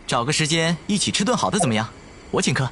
找个时间一起吃顿好的怎么样？我请客。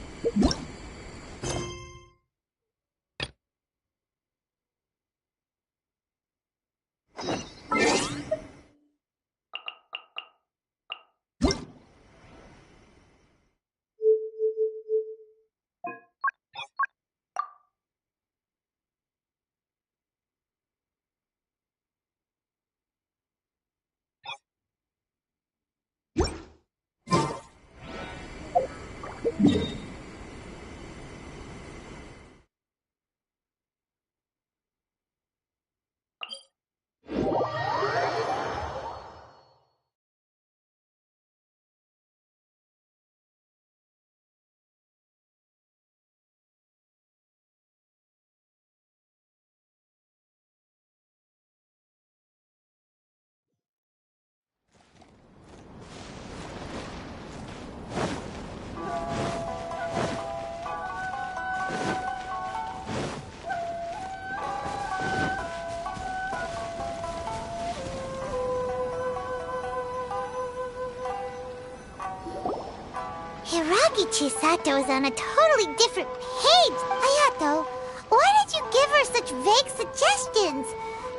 Chisato is on a totally different page. Ayato, why did you give her such vague suggestions?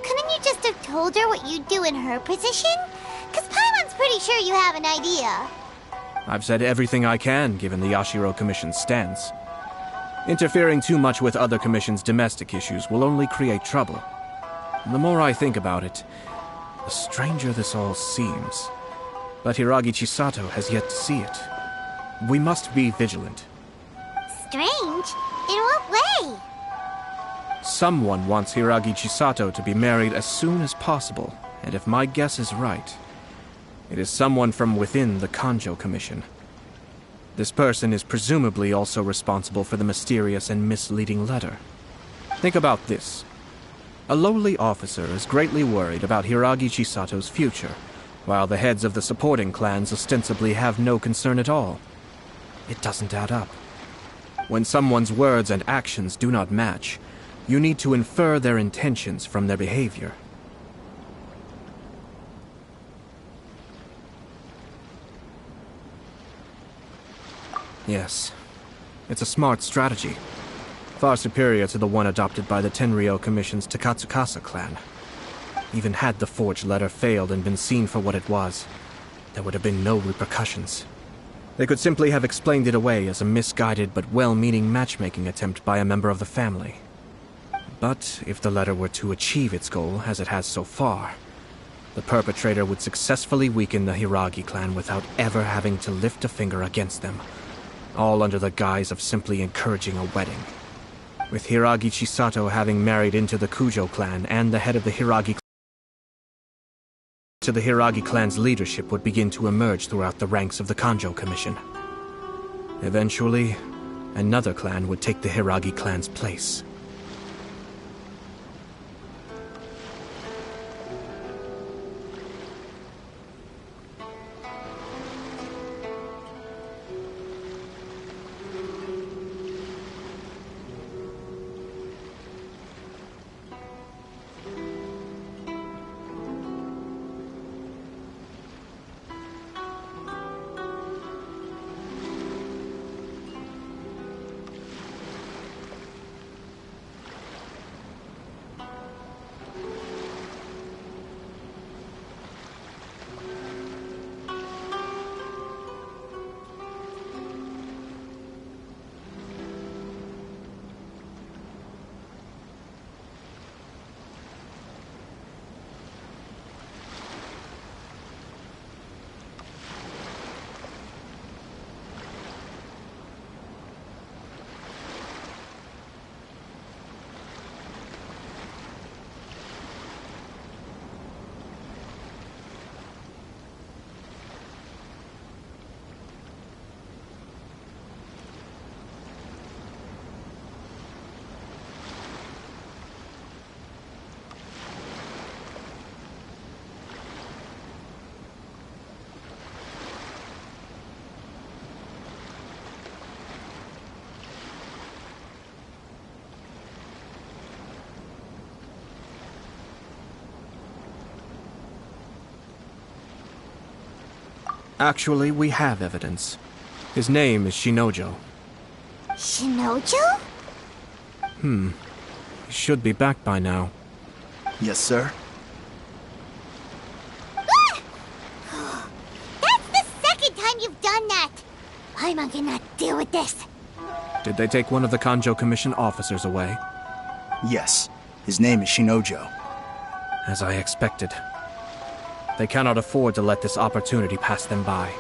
Couldn't you just have told her what you'd do in her position? Because Paimon's pretty sure you have an idea. I've said everything I can, given the Yashiro Commission's stance. Interfering too much with other commissions' domestic issues will only create trouble. The more I think about it, the stranger this all seems. But Hiragi Chisato has yet to see it. We must be vigilant. Strange? In what way? Someone wants Hiragi Chisato to be married as soon as possible, and if my guess is right, it is someone from within the Kanjo Commission. This person is presumably also responsible for the mysterious and misleading letter. Think about this. A lowly officer is greatly worried about Hiragi Chisato's future, while the heads of the supporting clans ostensibly have no concern at all. It doesn't add up. When someone's words and actions do not match, you need to infer their intentions from their behavior. Yes, it's a smart strategy. Far superior to the one adopted by the Tenryou Commission's Takatsukasa clan. Even had the forged letter failed and been seen for what it was, there would have been no repercussions. They could simply have explained it away as a misguided but well-meaning matchmaking attempt by a member of the family. But if the letter were to achieve its goal, as it has so far, the perpetrator would successfully weaken the Hiragi clan without ever having to lift a finger against them, all under the guise of simply encouraging a wedding. With Hiragi Chisato having married into the Kujo clan and the head of the Hiragi clan's leadership would begin to emerge throughout the ranks of the Kanjo Commission. Eventually, another clan would take the Hiragi clan's place. Actually, we have evidence. His name is Shinojo. Shinojo? He should be back by now. Yes, sir. That's the second time you've done that! Paimon cannot deal with this. Did they take one of the Kanjo Commission officers away? Yes. His name is Shinojo. As I expected. They cannot afford to let this opportunity pass them by.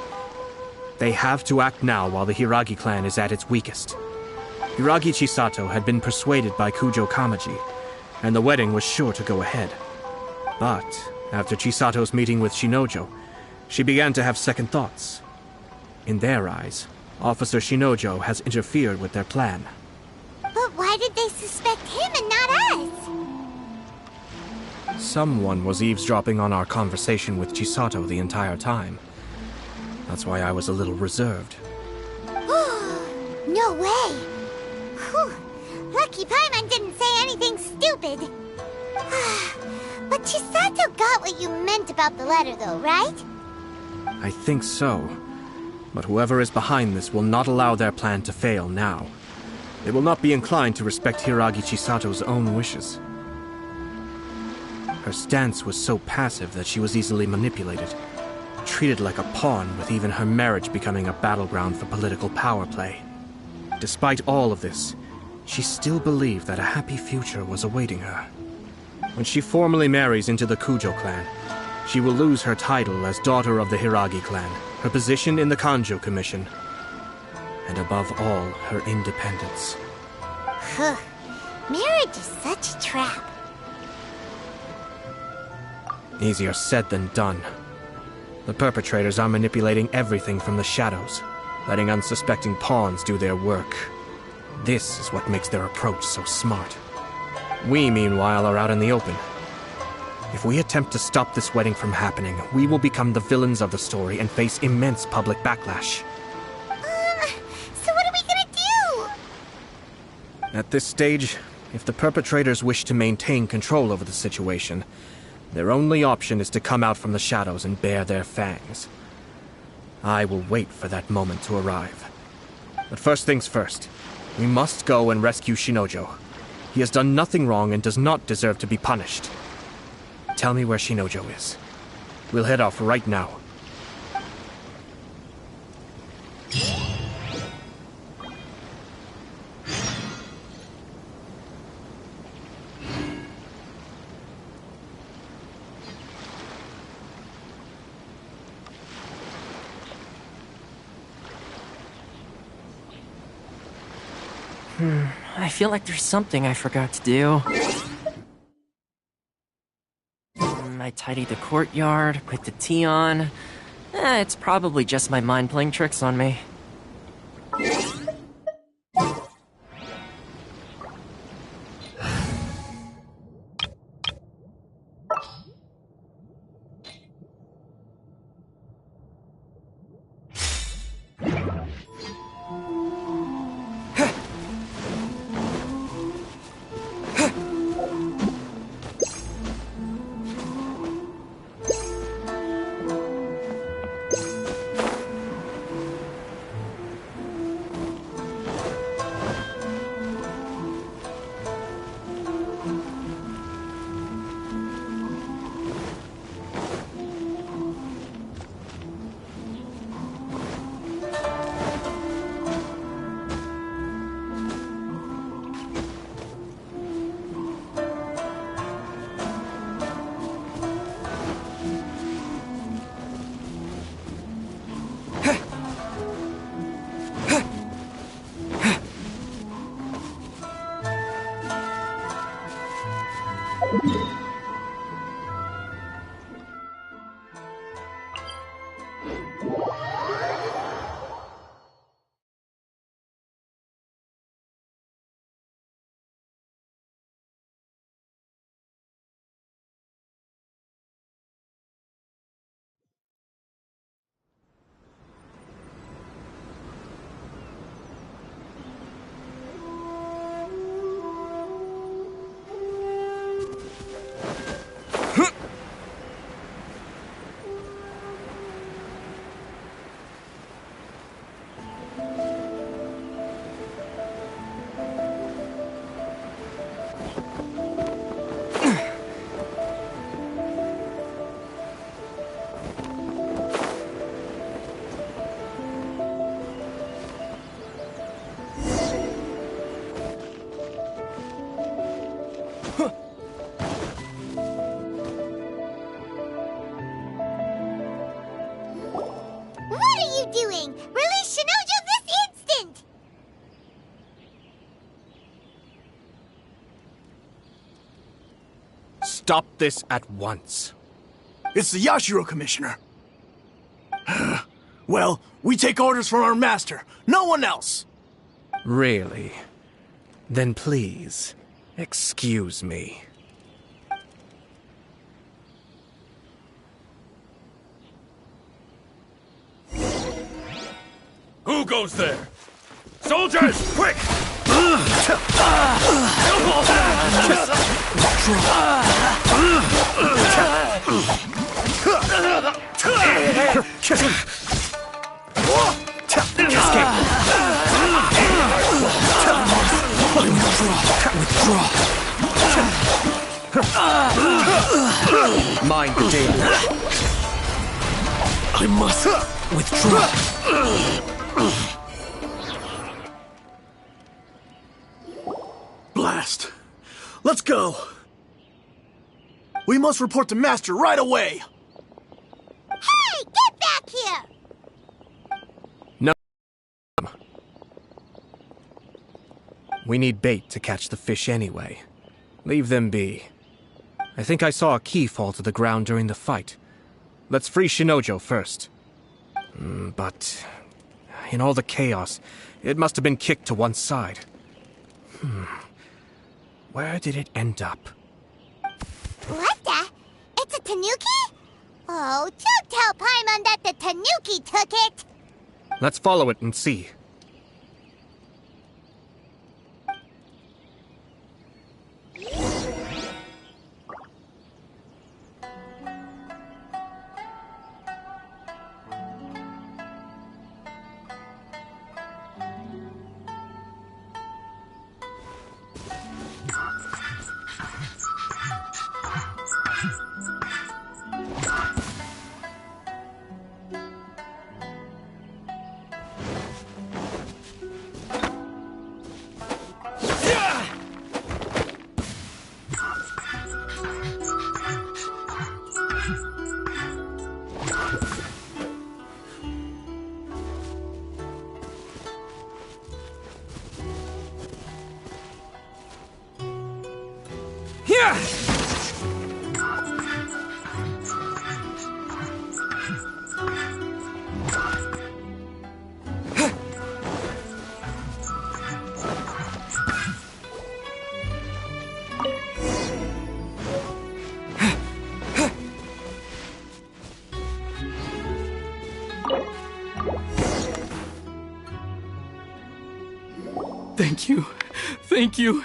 They have to act now while the Hiragi clan is at its weakest. Hiragi Chisato had been persuaded by Kujo Kamaji, and the wedding was sure to go ahead. But, after Chisato's meeting with Shinojo, she began to have second thoughts. In their eyes, Officer Shinojo has interfered with their plan. But why did they suspect him and not us? Someone was eavesdropping on our conversation with Chisato the entire time. That's why I was a little reserved. No way! Whew. Lucky Paimon didn't say anything stupid. But Chisato got what you meant about the letter though, right? I think so. But whoever is behind this will not allow their plan to fail now. They will not be inclined to respect Hiragi Chisato's own wishes. Her stance was so passive that she was easily manipulated, treated like a pawn, with even her marriage becoming a battleground for political power play. Despite all of this, she still believed that a happy future was awaiting her. When she formally marries into the Kujo clan, she will lose her title as daughter of the Hiragi clan, her position in the Kanjo Commission, and above all, her independence. Marriage is such a trap. Easier said than done. The perpetrators are manipulating everything from the shadows, letting unsuspecting pawns do their work. This is what makes their approach so smart. We, meanwhile, are out in the open. If we attempt to stop this wedding from happening, we will become the villains of the story and face immense public backlash. So what are we gonna do? At this stage, if the perpetrators wish to maintain control over the situation, their only option is to come out from the shadows and bare their fangs. I will wait for that moment to arrive. But first things first, we must go and rescue Shinojo. He has done nothing wrong and does not deserve to be punished. Tell me where Shinojo is. We'll head off right now. I feel like there's something I forgot to do. I tidied the courtyard, put the tea on. It's probably just my mind playing tricks on me. Stop this at once. It's the Yashiro Commissioner. Well, we take orders from our master. No one else. Really? Then please, excuse me. Who goes there? Soldiers, quick! Mind the danger. I must withdraw. Blast. Let's go. We must report to Master right away. Hey, get back here! No. We need bait to catch the fish anyway. Leave them be. I think I saw a key fall to the ground during the fight. Let's free Shinojo first. But in all the chaos, it must have been kicked to one side. Where did it end up? What the? It's a tanuki? Oh, don't tell Paimon that the tanuki took it! Let's follow it and see. Thank you. Thank you.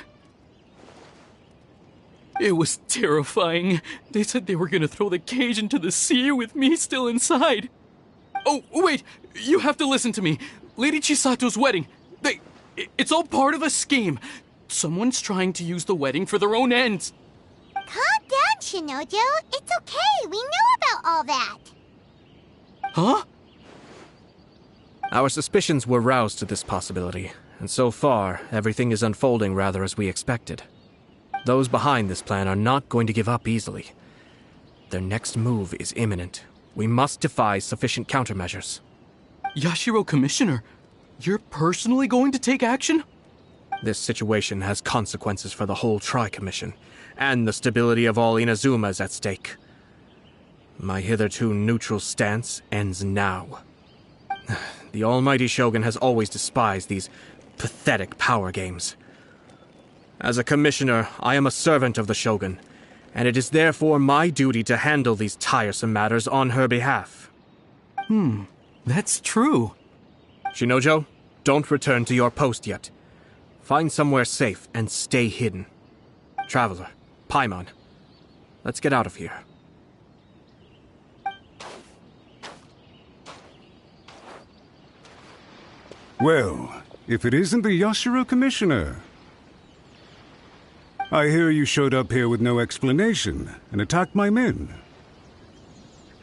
It was terrifying. They said they were gonna throw the cage into the sea with me still inside. Oh, wait! You have to listen to me. Lady Chisato's wedding. It's all part of a scheme. Someone's trying to use the wedding for their own ends. Calm down, Shinojo. It's okay. We know about all that. Huh? Our suspicions were roused to this possibility, and so far, everything is unfolding rather as we expected. Those behind this plan are not going to give up easily. Their next move is imminent. We must devise sufficient countermeasures. Yashiro Commissioner, you're personally going to take action? This situation has consequences for the whole Tri-Commission, and the stability of all Inazuma is at stake. My hitherto neutral stance ends now. The almighty Shogun has always despised these pathetic power games. As a commissioner, I am a servant of the Shogun, and it is therefore my duty to handle these tiresome matters on her behalf. That's true. Shinojo, don't return to your post yet. Find somewhere safe and stay hidden. Traveler, Paimon, let's get out of here. Well, if it isn't the Yashiro Commissioner. I hear you showed up here with no explanation and attacked my men.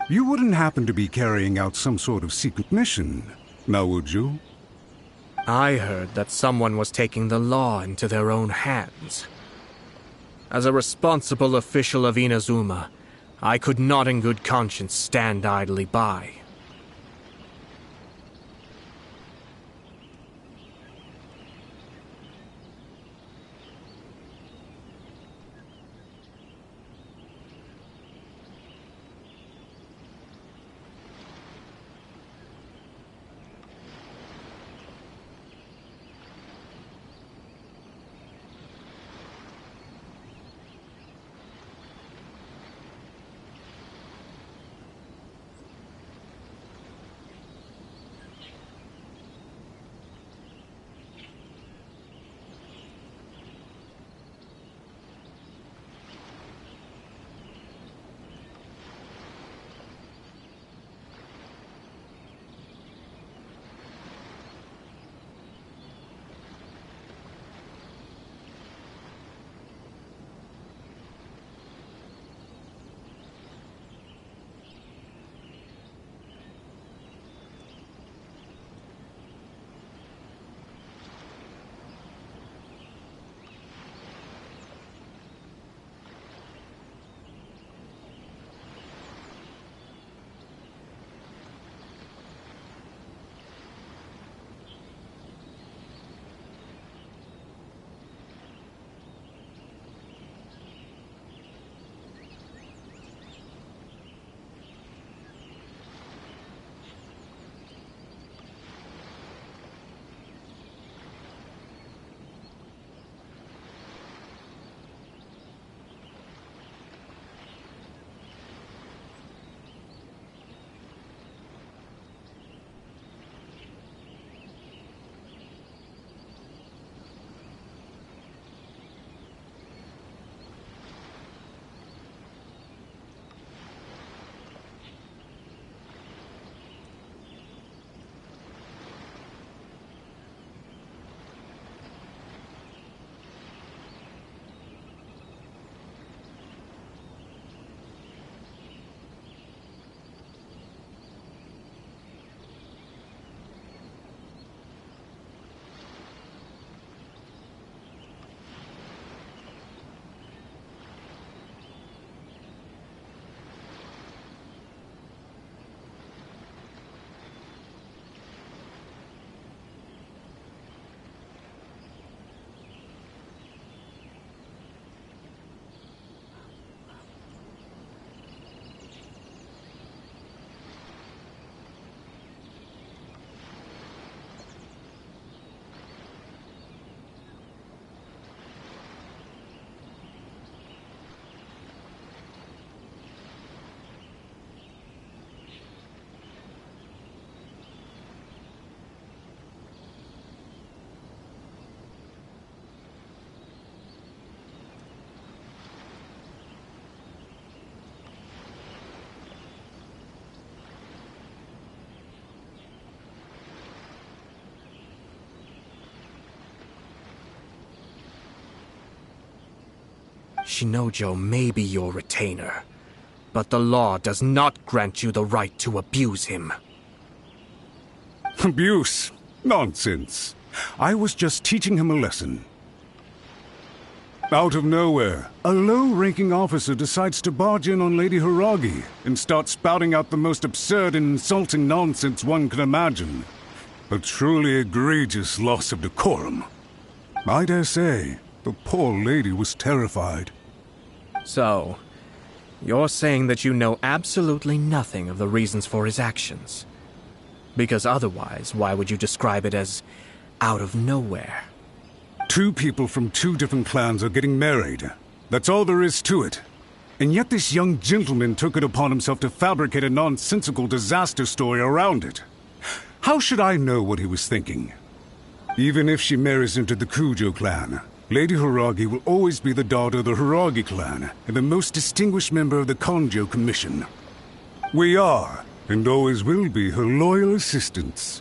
You wouldn't happen to be carrying out some sort of secret mission, now would you? I heard that someone was taking the law into their own hands. As a responsible official of Inazuma, I could not in good conscience stand idly by. Shinojo may be your retainer, but the law does not grant you the right to abuse him. Abuse? Nonsense. I was just teaching him a lesson. Out of nowhere, a low-ranking officer decides to barge in on Lady Hiragi and start spouting out the most absurd and insulting nonsense one can imagine. A truly egregious loss of decorum. I dare say, the poor lady was terrified. So, you're saying that you know absolutely nothing of the reasons for his actions? Because otherwise, why would you describe it as out of nowhere? Two people from two different clans are getting married. That's all there is to it. And yet this young gentleman took it upon himself to fabricate a nonsensical disaster story around it. How should I know what he was thinking? Even if she marries into the Kujo clan, Lady Hiragi will always be the daughter of the Hiragi clan and the most distinguished member of the Kanjo Commission. We are, and always will be, her loyal assistants.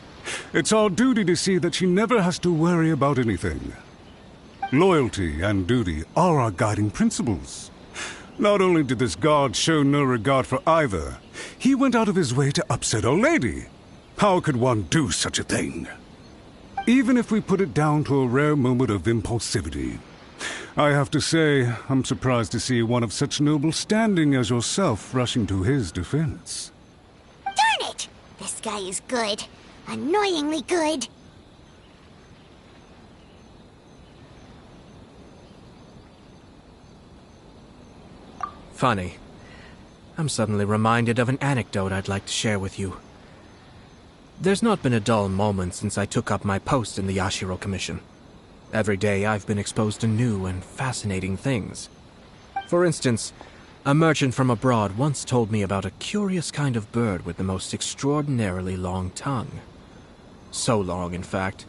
It's our duty to see that she never has to worry about anything. Loyalty and duty are our guiding principles. Not only did this guard show no regard for either, he went out of his way to upset our lady. How could one do such a thing? Even if we put it down to a rare moment of impulsivity. I have to say, I'm surprised to see one of such noble standing as yourself rushing to his defense. Darn it! This guy is good. Annoyingly good. Funny. I'm suddenly reminded of an anecdote I'd like to share with you. There's not been a dull moment since I took up my post in the Yashiro Commission. Every day I've been exposed to new and fascinating things. For instance, a merchant from abroad once told me about a curious kind of bird with the most extraordinarily long tongue. So long, in fact,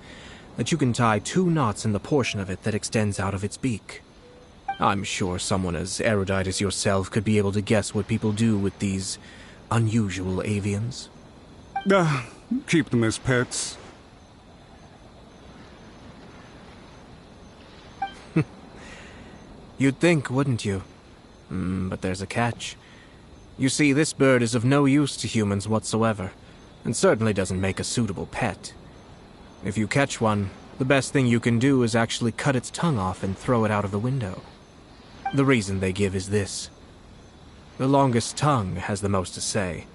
that you can tie 2 knots in the portion of it that extends out of its beak. I'm sure someone as erudite as yourself could be able to guess what people do with these unusual avians. Keep them as pets. You'd think, wouldn't you? But there's a catch. You see, this bird is of no use to humans whatsoever, and certainly doesn't make a suitable pet. If you catch one, the best thing you can do is actually cut its tongue off and throw it out of the window. The reason they give is this. The longest tongue has the most to say,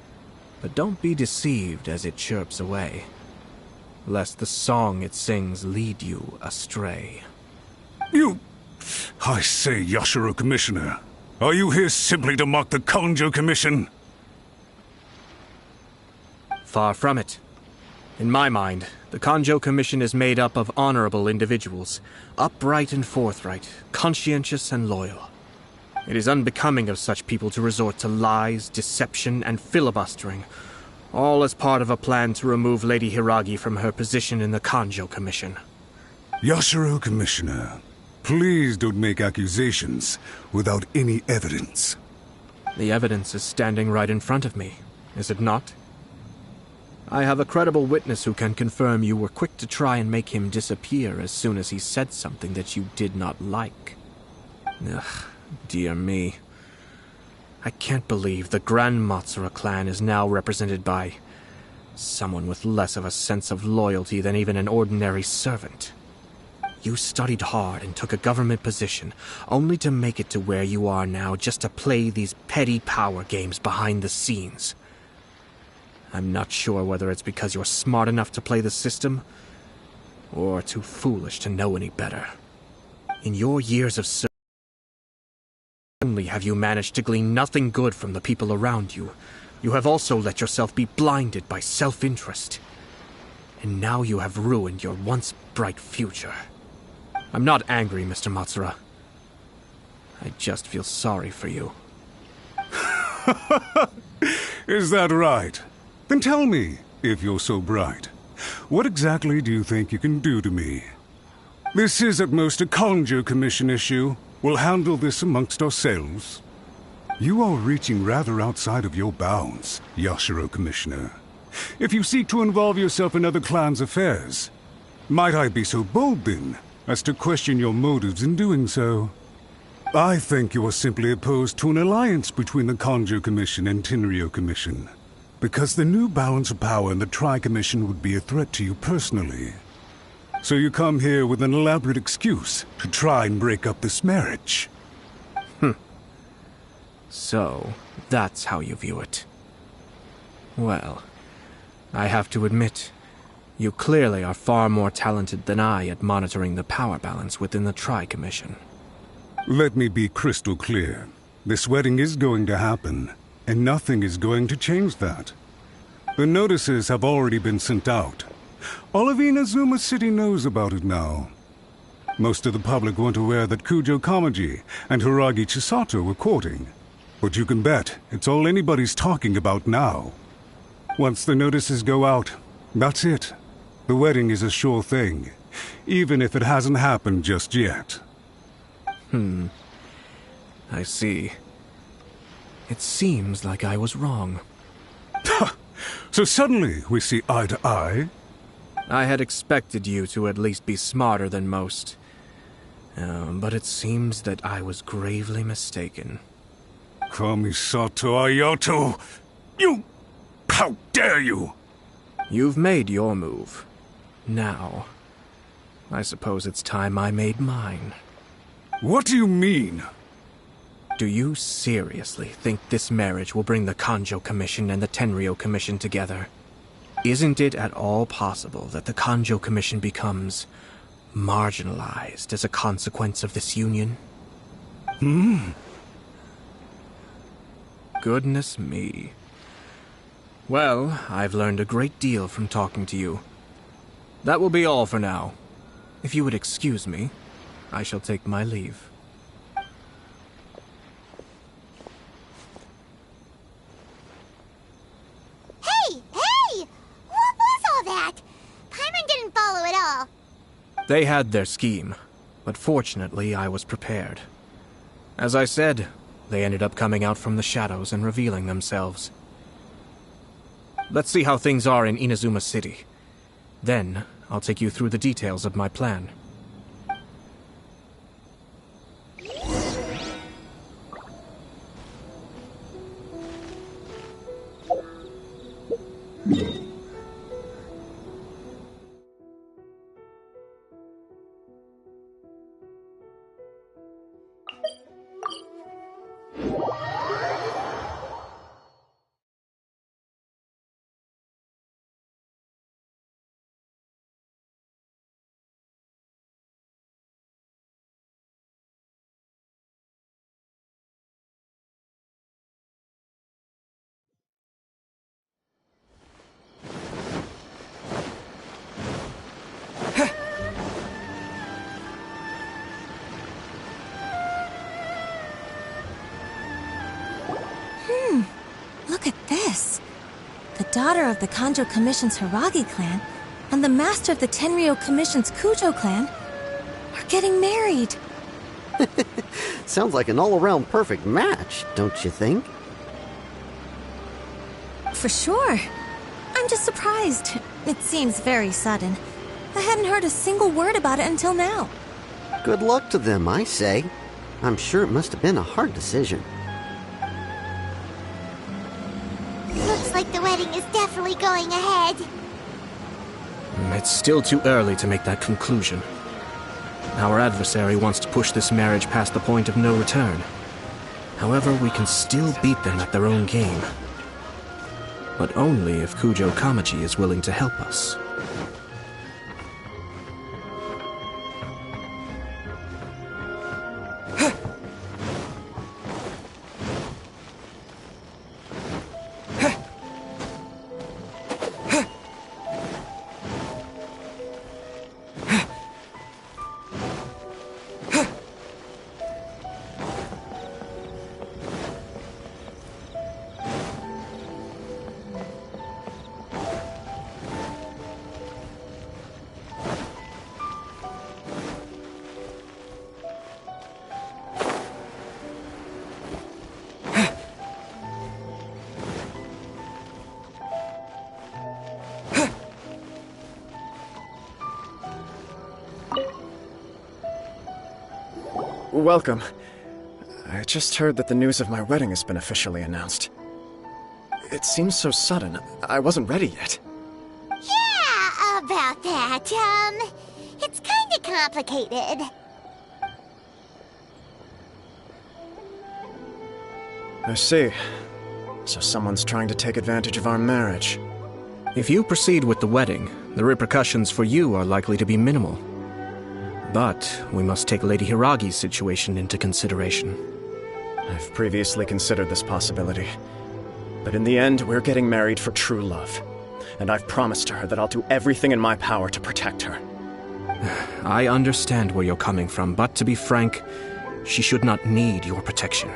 but don't be deceived as it chirps away, lest the song it sings lead you astray. I say, Yashiro Commissioner, are you here simply to mock the Kanjo Commission? Far from it. In my mind, the Kanjo Commission is made up of honorable individuals, upright and forthright, conscientious and loyal. It is unbecoming of such people to resort to lies, deception, and filibustering, all as part of a plan to remove Lady Hiragi from her position in the Kanjo Commission. Yashiro Commissioner, please don't make accusations without any evidence. The evidence is standing right in front of me, is it not? I have a credible witness who can confirm you were quick to try and make him disappear as soon as he said something that you did not like. Ugh, dear me. I can't believe the Grand Matsura clan is now represented by someone with less of a sense of loyalty than even an ordinary servant. You studied hard and took a government position, only to make it to where you are now just to play these petty power games behind the scenes. I'm not sure whether it's because you're smart enough to play the system, or too foolish to know any better. In your years of service, not only have you managed to glean nothing good from the people around you, you have also let yourself be blinded by self-interest. And now you have ruined your once bright future. I'm not angry, Mr. Matsura. I just feel sorry for you. Is that right? Then tell me, if you're so bright, what exactly do you think you can do to me? This is at most a Kanjo Commission issue. We'll handle this amongst ourselves. You are reaching rather outside of your bounds, Yashiro Commissioner. If you seek to involve yourself in other clans' affairs, might I be so bold then, as to question your motives in doing so? I think you are simply opposed to an alliance between the Kanjo Commission and Tenryo Commission. Because the new balance of power in the Tri-Commission would be a threat to you personally. So you come here with an elaborate excuse to try and break up this marriage. So, that's how you view it. Well, I have to admit, you clearly are far more talented than I at monitoring the power balance within the Tri-Commission. Let me be crystal clear. This wedding is going to happen, and nothing is going to change that. The notices have already been sent out. All of Inazuma City knows about it now. Most of the public weren't aware that Kujo Kamaji and Hiragi Chisato were courting. But you can bet it's all anybody's talking about now. Once the notices go out, that's it. The wedding is a sure thing, even if it hasn't happened just yet. I see. It seems like I was wrong. So suddenly we see eye to eye? I had expected you to at least be smarter than most. But it seems that I was gravely mistaken. Kamisato Ayato! You... How dare you! You've made your move. Now, I suppose it's time I made mine. What do you mean? Do you seriously think this marriage will bring the Kanjo Commission and the Tenryo Commission together? Isn't it at all possible that the Kanjo Commission becomes marginalized as a consequence of this union? Goodness me. Well, I've learned a great deal from talking to you. That will be all for now. If you would excuse me, I shall take my leave. Hey! Hey! What was all that? Paimon didn't follow at all. They had their scheme, but fortunately I was prepared. As I said, they ended up coming out from the shadows and revealing themselves. Let's see how things are in Inazuma City. Then, I'll take you through the details of my plan. Look at this. The daughter of the Kanjo Commission's Hiragi clan and the master of the Tenryo Commission's Kujo clan are getting married. Sounds like an all-around perfect match, don't you think? For sure. I'm just surprised. It seems very sudden. I hadn't heard a single word about it until now. Good luck to them, I say. I'm sure it must have been a hard decision. Looks like the wedding is definitely going ahead. It's still too early to make that conclusion. Our adversary wants to push this marriage past the point of no return. However, we can still beat them at their own game. But only if Kujo Kamaji is willing to help us. Welcome. I just heard that the news of my wedding has been officially announced. It seems so sudden. I wasn't ready yet. Yeah, about that. It's kinda complicated. I see. So someone's trying to take advantage of our marriage. If you proceed with the wedding, the repercussions for you are likely to be minimal. But we must take Lady Hiragi's situation into consideration. I've previously considered this possibility. But in the end, we're getting married for true love. And I've promised her that I'll do everything in my power to protect her. I understand where you're coming from, but to be frank, she should not need your protection.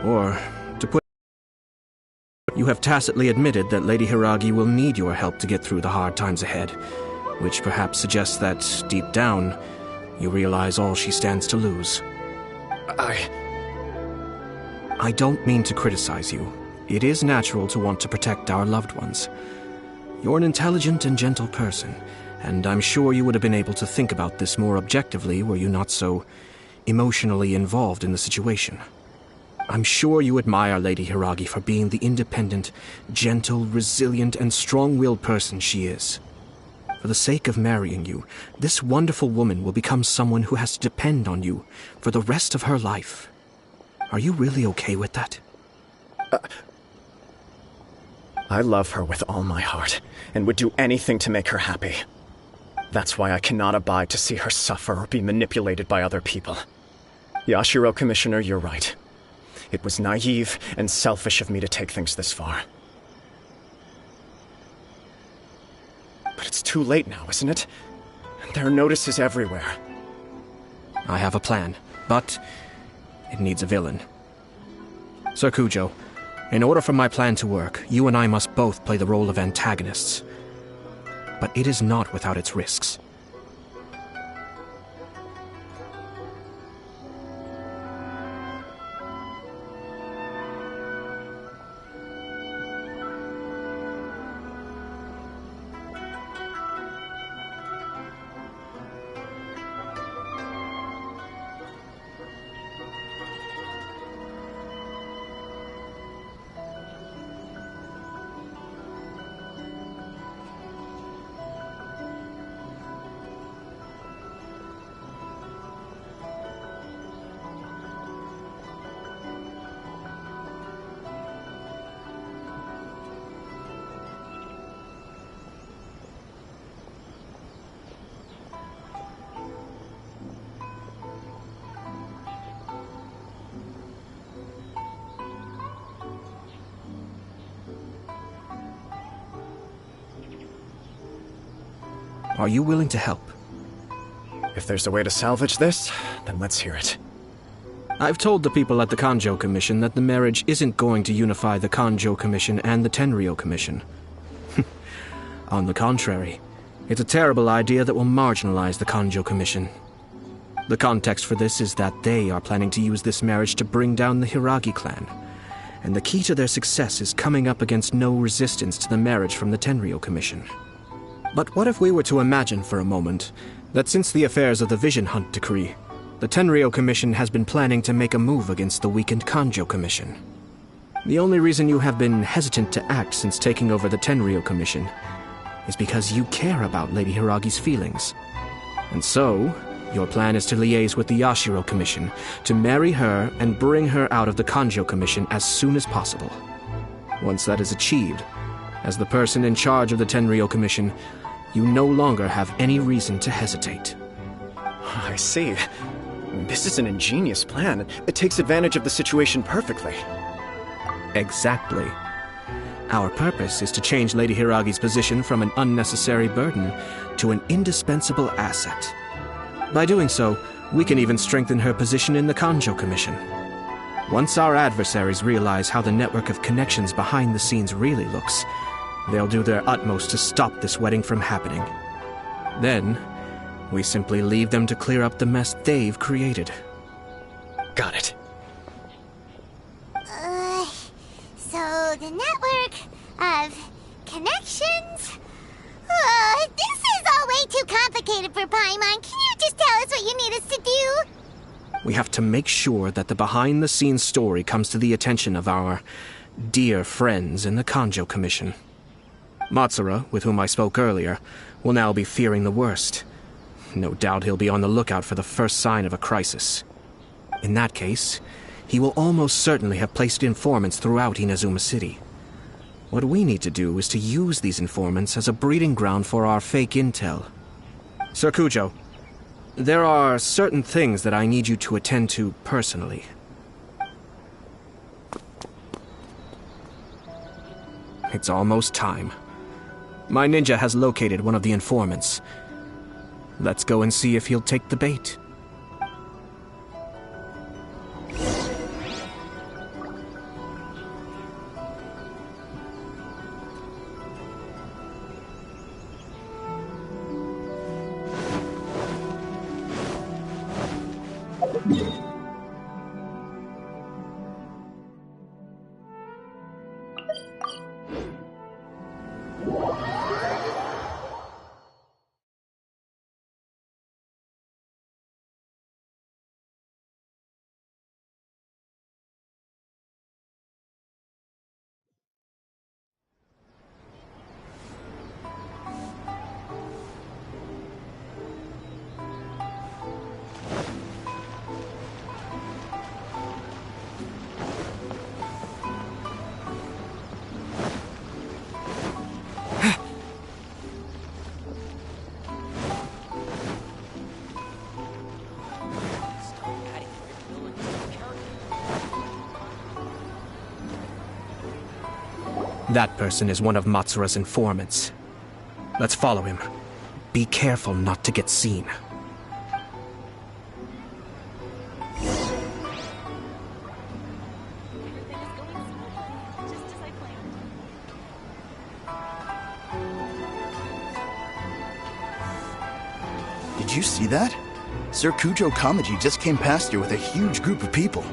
Or, to put it, you have tacitly admitted that Lady Hiragi will need your help to get through the hard times ahead, which perhaps suggests that, deep down, you realize all she stands to lose. I don't mean to criticize you. It is natural to want to protect our loved ones. You're an intelligent and gentle person, and I'm sure you would have been able to think about this more objectively were you not so emotionally involved in the situation. I'm sure you admire Lady Hiragi for being the independent, gentle, resilient, and strong-willed person she is. For the sake of marrying you, this wonderful woman will become someone who has to depend on you for the rest of her life. Are you really okay with that? I love her with all my heart, and would do anything to make her happy. That's why I cannot abide to see her suffer or be manipulated by other people. Yashiro, Commissioner, you're right. It was naive and selfish of me to take things this far. But it's too late now, isn't it? There are notices everywhere. I have a plan, but it needs a villain. Sir Kujo, in order for my plan to work, you and I must both play the role of antagonists. But it is not without its risks. Are you willing to help? If there's a way to salvage this, then let's hear it. I've told the people at the Kanjo Commission that the marriage isn't going to unify the Kanjo Commission and the Tenryou Commission. On the contrary, it's a terrible idea that will marginalize the Kanjo Commission. The context for this is that they are planning to use this marriage to bring down the Hiragi clan, and the key to their success is coming up against no resistance to the marriage from the Tenryou Commission. But what if we were to imagine for a moment that since the affairs of the Vision Hunt Decree, the Tenryou Commission has been planning to make a move against the weakened Kanjo Commission? The only reason you have been hesitant to act since taking over the Tenryou Commission is because you care about Lady Hiragi's feelings. And so, your plan is to liaise with the Yashiro Commission to marry her and bring her out of the Kanjo Commission as soon as possible. Once that is achieved, as the person in charge of the Tenryou Commission, you no longer have any reason to hesitate. I see. This is an ingenious plan. It takes advantage of the situation perfectly. Exactly. Our purpose is to change Lady Hiragi's position from an unnecessary burden to an indispensable asset. By doing so, we can even strengthen her position in the Kanjo Commission. Once our adversaries realize how the network of connections behind the scenes really looks, they'll do their utmost to stop this wedding from happening. Then, we simply leave them to clear up the mess they've created. Got it. So the network of connections? This is all way too complicated for Paimon. Can you just tell us what you need us to do? We have to make sure that the behind-the-scenes story comes to the attention of our dear friends in the Kanjo Commission. Matsura, with whom I spoke earlier, will now be fearing the worst. No doubt he'll be on the lookout for the first sign of a crisis. In that case, he will almost certainly have placed informants throughout Inazuma City. What we need to do is to use these informants as a breeding ground for our fake intel. Sir Kujo, there are certain things that I need you to attend to personally. It's almost time. My ninja has located one of the informants. Let's go and see if he'll take the bait. That person is one of Matsura's informants. Let's follow him. Be careful not to get seen. Did you see that? Sir Kujo Kamaji just came past here with a huge group of people.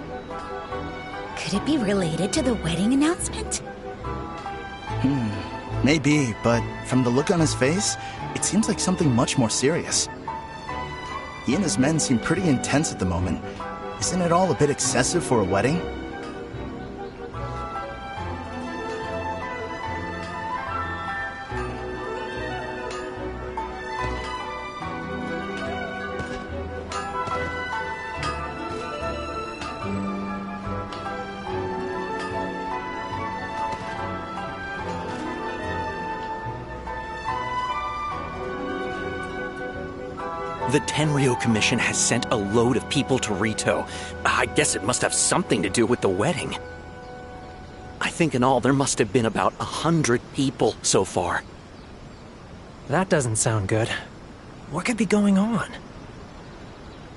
Could it be related to the wedding announcement? Maybe, but from the look on his face, it seems like something much more serious. He and his men seem pretty intense at the moment. Isn't it all a bit excessive for a wedding? The Tenryou Commission has sent a load of people to Rito. I guess it must have something to do with the wedding. I think in all there must have been about 100 people so far. That doesn't sound good. What could be going on?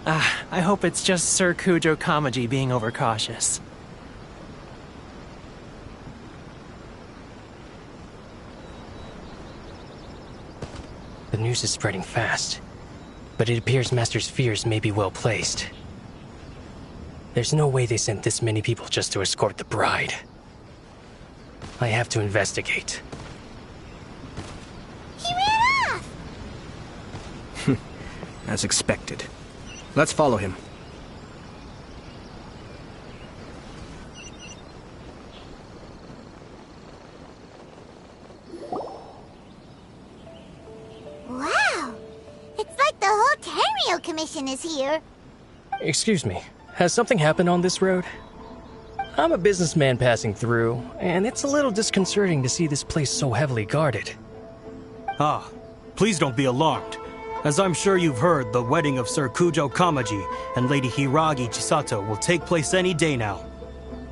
I hope it's just Sir Kujo Kamaji being overcautious. The news is spreading fast, but it appears Master's fears may be well placed. There's no way they sent this many people just to escort the bride. I have to investigate. He ran off! As expected. Let's follow him. Wow! It's like the whole Tenryou Commission is here. Excuse me, has something happened on this road? I'm a businessman passing through, and it's a little disconcerting to see this place so heavily guarded. Ah, please don't be alarmed. As I'm sure you've heard, the wedding of Sir Kujo Kamaji and Lady Hiragi Chisato will take place any day now.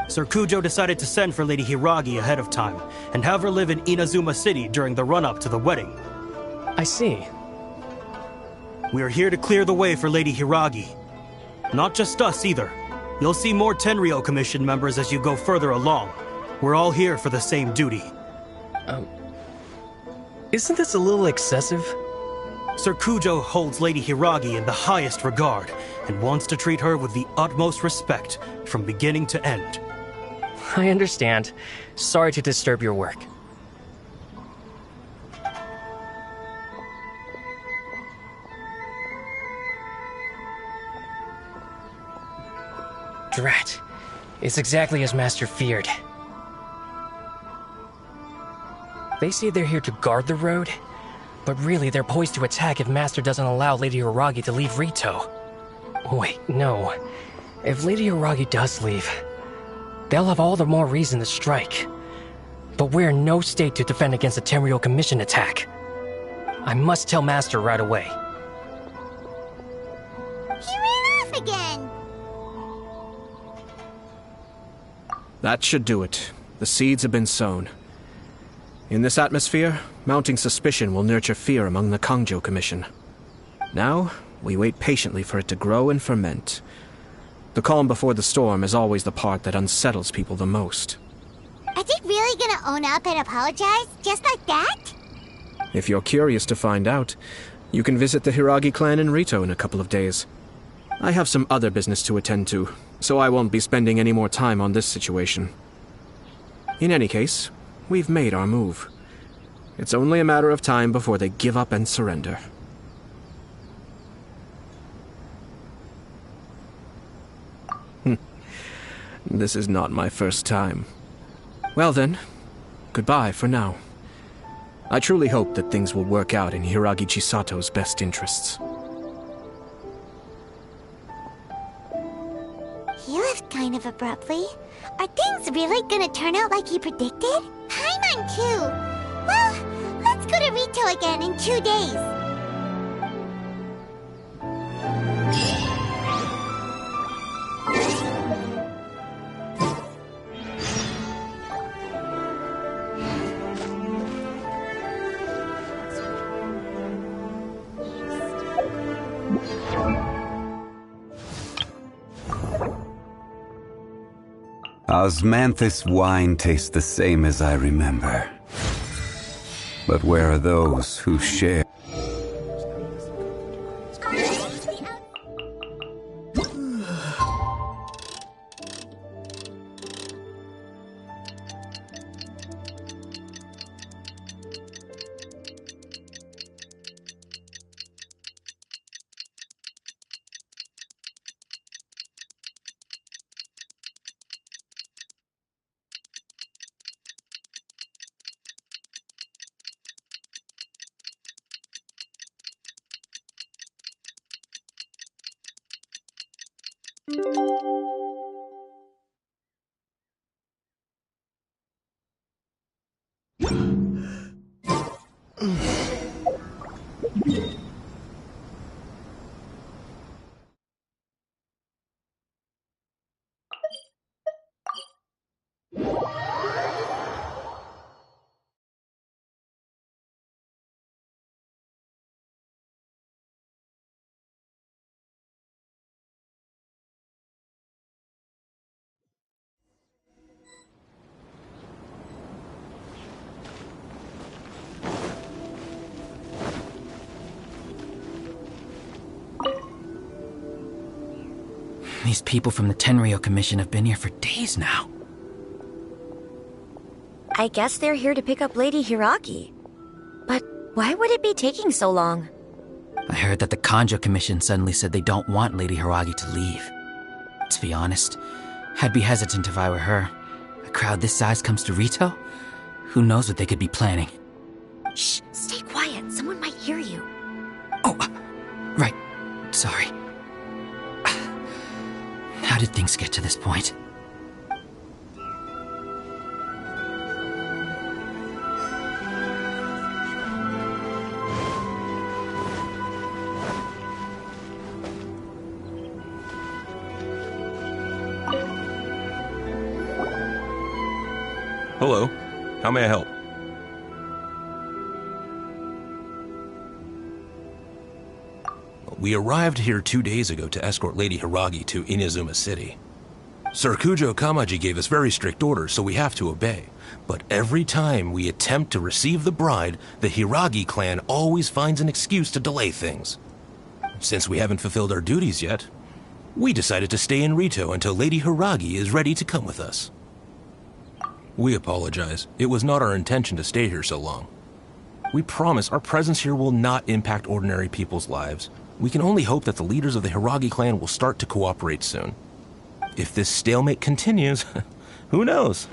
Sir Kujo decided to send for Lady Hiragi ahead of time, and have her live in Inazuma City during the run-up to the wedding. I see. We are here to clear the way for Lady Hiragi. Not just us, either. You'll see more Tenryou Commission members as you go further along. We're all here for the same duty. Isn't this a little excessive? Sir Kujo holds Lady Hiragi in the highest regard, and wants to treat her with the utmost respect, from beginning to end. I understand. Sorry to disturb your work. Drat. It's exactly as Master feared. They say they're here to guard the road, but really they're poised to attack if Master doesn't allow Lady Hiragi to leave Rito. Wait, no. If Lady Hiragi does leave, they'll have all the more reason to strike. But we're in no state to defend against a Tenryou Commission attack. I must tell Master right away. He ran off again! That should do it. The seeds have been sown. In this atmosphere, mounting suspicion will nurture fear among the Kangjo Commission. Now, we wait patiently for it to grow and ferment. The calm before the storm is always the part that unsettles people the most. Are they really gonna own up and apologize, just like that? If you're curious to find out, you can visit the Hiragi clan in Rito in a couple of days. I have some other business to attend to, so I won't be spending any more time on this situation. In any case, we've made our move. It's only a matter of time before they give up and surrender. This is not my first time. Well then, goodbye for now. I truly hope that things will work out in Hiragi Chisato's best interests. He left kind of abruptly. Are things really gonna turn out like he predicted? Paimon too! Well, let's go to Rito again in 2 days. Osmanthus wine tastes the same as I remember. But where are those who share? These people from the Tenryou Commission have been here for days now. I guess they're here to pick up Lady Hiragi. But why would it be taking so long? I heard that the Kangjo Commission suddenly said they don't want Lady Hiragi to leave. To be honest, I'd be hesitant if I were her. A crowd this size comes to Rito? Who knows what they could be planning? Shh, stay quiet. Someone might hear you. Oh, right. Sorry. How did things get to this point? Hello. How may I help? We arrived here 2 days ago to escort Lady Hiragi to Inazuma City. Sir Kujo Kamaji gave us very strict orders, so we have to obey. But every time we attempt to receive the bride, the Hiragi clan always finds an excuse to delay things. Since we haven't fulfilled our duties yet, we decided to stay in Rito until Lady Hiragi is ready to come with us. We apologize. It was not our intention to stay here so long. We promise our presence here will not impact ordinary people's lives. We can only hope that the leaders of the Hiragi clan will start to cooperate soon. If this stalemate continues, who knows?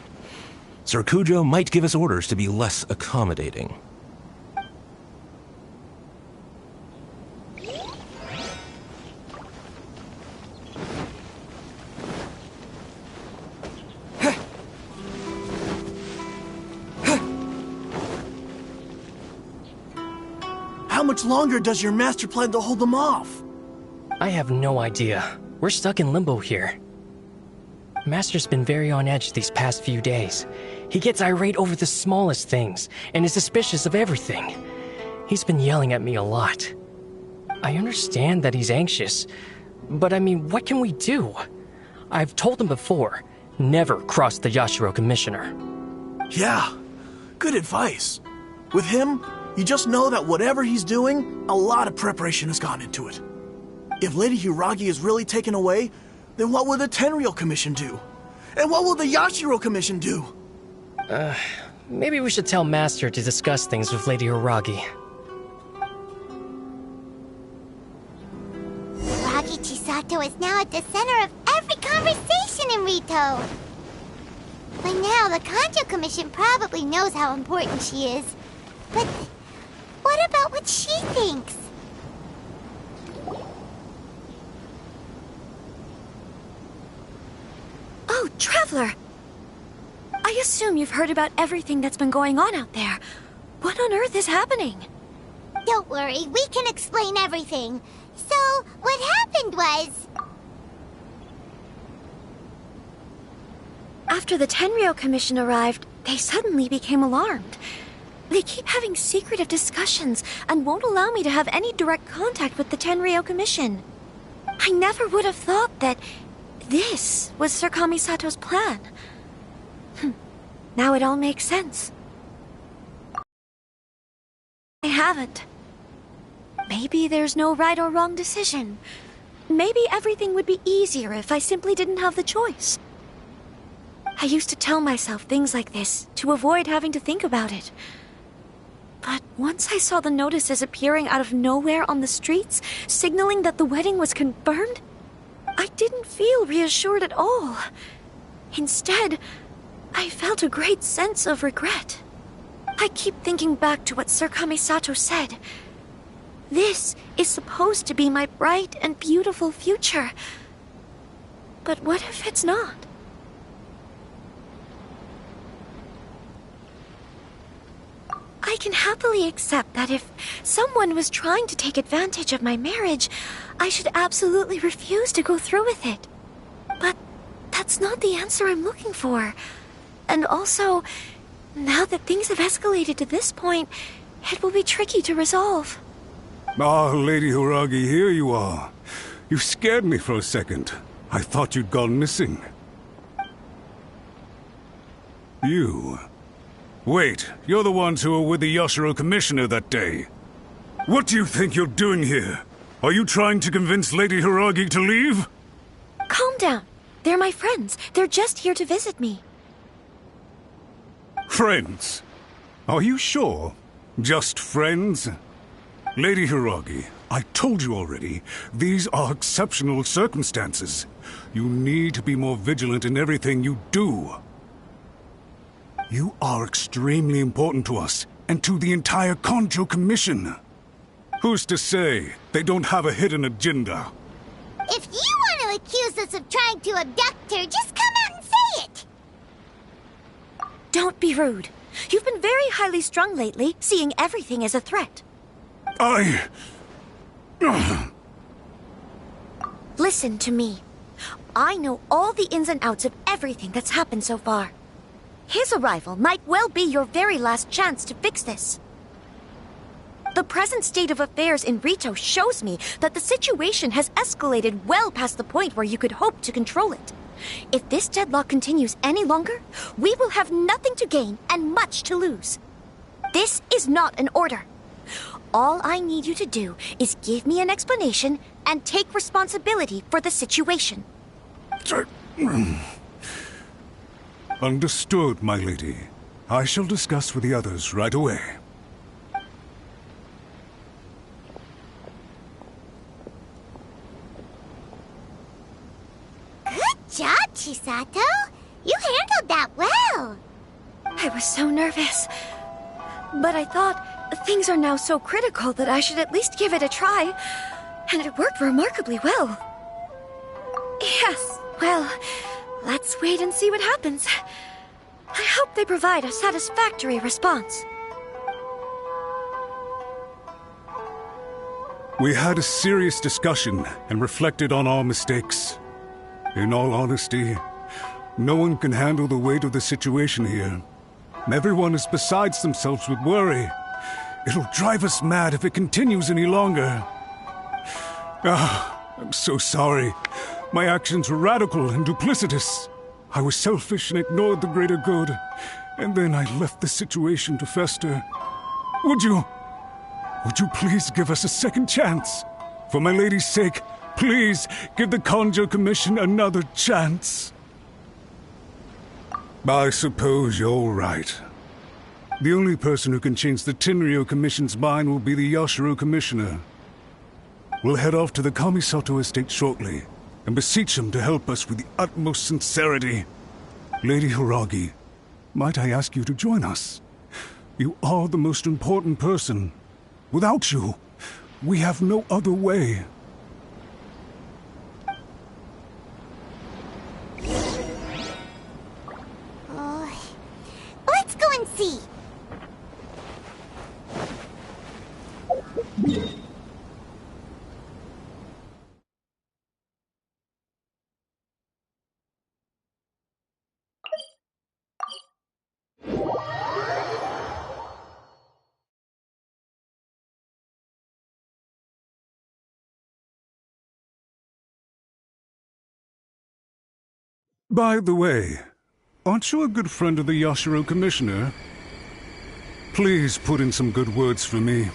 Sir Kujo might give us orders to be less accommodating. How much longer does your master plan to hold them off? I have no idea. We're stuck in limbo here. Master's been very on edge these past few days. He gets irate over the smallest things, and is suspicious of everything. He's been yelling at me a lot. I understand that he's anxious, but I mean, what can we do? I've told him before, never cross the Yashiro Commissioner. Yeah, good advice. With him, you just know that whatever he's doing, a lot of preparation has gone into it. If Lady Hiragi is really taken away, then what will the Tenryou Commission do? And what will the Yashiro Commission do? Maybe we should tell Master to discuss things with Lady Hiragi. Hiragi Chisato is now at the center of every conversation in Rito. By now, the Kanjo Commission probably knows how important she is. But what about what she thinks? Oh, Traveler! I assume you've heard about everything that's been going on out there. What on earth is happening? Don't worry, we can explain everything. So, what happened was... After the Tenryou Commission arrived, they suddenly became alarmed. They keep having secretive discussions and won't allow me to have any direct contact with the Tenryou Commission. I never would have thought that this was Sir Kamisato's plan. Now it all makes sense. I haven't. Maybe there's no right or wrong decision. Maybe everything would be easier if I simply didn't have the choice. I used to tell myself things like this to avoid having to think about it. But once I saw the notices appearing out of nowhere on the streets, signaling that the wedding was confirmed, I didn't feel reassured at all. Instead, I felt a great sense of regret. I keep thinking back to what Sir Kamisato said. This is supposed to be my bright and beautiful future. But what if it's not? I can happily accept that if someone was trying to take advantage of my marriage, I should absolutely refuse to go through with it. But that's not the answer I'm looking for. And also, now that things have escalated to this point, it will be tricky to resolve. Ah, Lady Hiragi, here you are. You scared me for a second. I thought you'd gone missing. You... Wait, you're the ones who were with the Yashiro Commissioner that day. What do you think you're doing here? Are you trying to convince Lady Hiragi to leave? Calm down. They're my friends. They're just here to visit me. Friends? Are you sure? Just friends? Lady Hiragi, I told you already, these are exceptional circumstances. You need to be more vigilant in everything you do. You are extremely important to us, and to the entire Kanjo Commission. Who's to say they don't have a hidden agenda? If you want to accuse us of trying to abduct her, just come out and say it! Don't be rude. You've been very highly strung lately, seeing everything as a threat. Listen to me. I know all the ins and outs of everything that's happened so far. His arrival might well be your very last chance to fix this. The present state of affairs in Rito shows me that the situation has escalated well past the point where you could hope to control it. If this deadlock continues any longer, we will have nothing to gain and much to lose. This is not an order. All I need you to do is give me an explanation and take responsibility for the situation. Understood, my lady. I shall discuss with the others right away. Good job, Chisato. You handled that well. I was so nervous. But I thought things are now so critical that I should at least give it a try. And it worked remarkably well. Yes, well, let's wait and see what happens. I hope they provide a satisfactory response. We had a serious discussion and reflected on our mistakes. In all honesty, no one can handle the weight of the situation here. Everyone is besides themselves with worry. It'll drive us mad if it continues any longer. I'm so sorry. My actions were radical and duplicitous. I was selfish and ignored the greater good. And then I left the situation to fester. Would you please give us a second chance? For my lady's sake, please give the Conjo Commission another chance. I suppose you're right. The only person who can change the Tenryou Commission's mind will be the Yashiro Commissioner. We'll head off to the Kamisato estate shortly and beseech him to help us with the utmost sincerity. Lady Hiragi, might I ask you to join us? You are the most important person. Without you, we have no other way. Let's go and see. By the way, aren't you a good friend of the Yashiro Commissioner? Please put in some good words for me.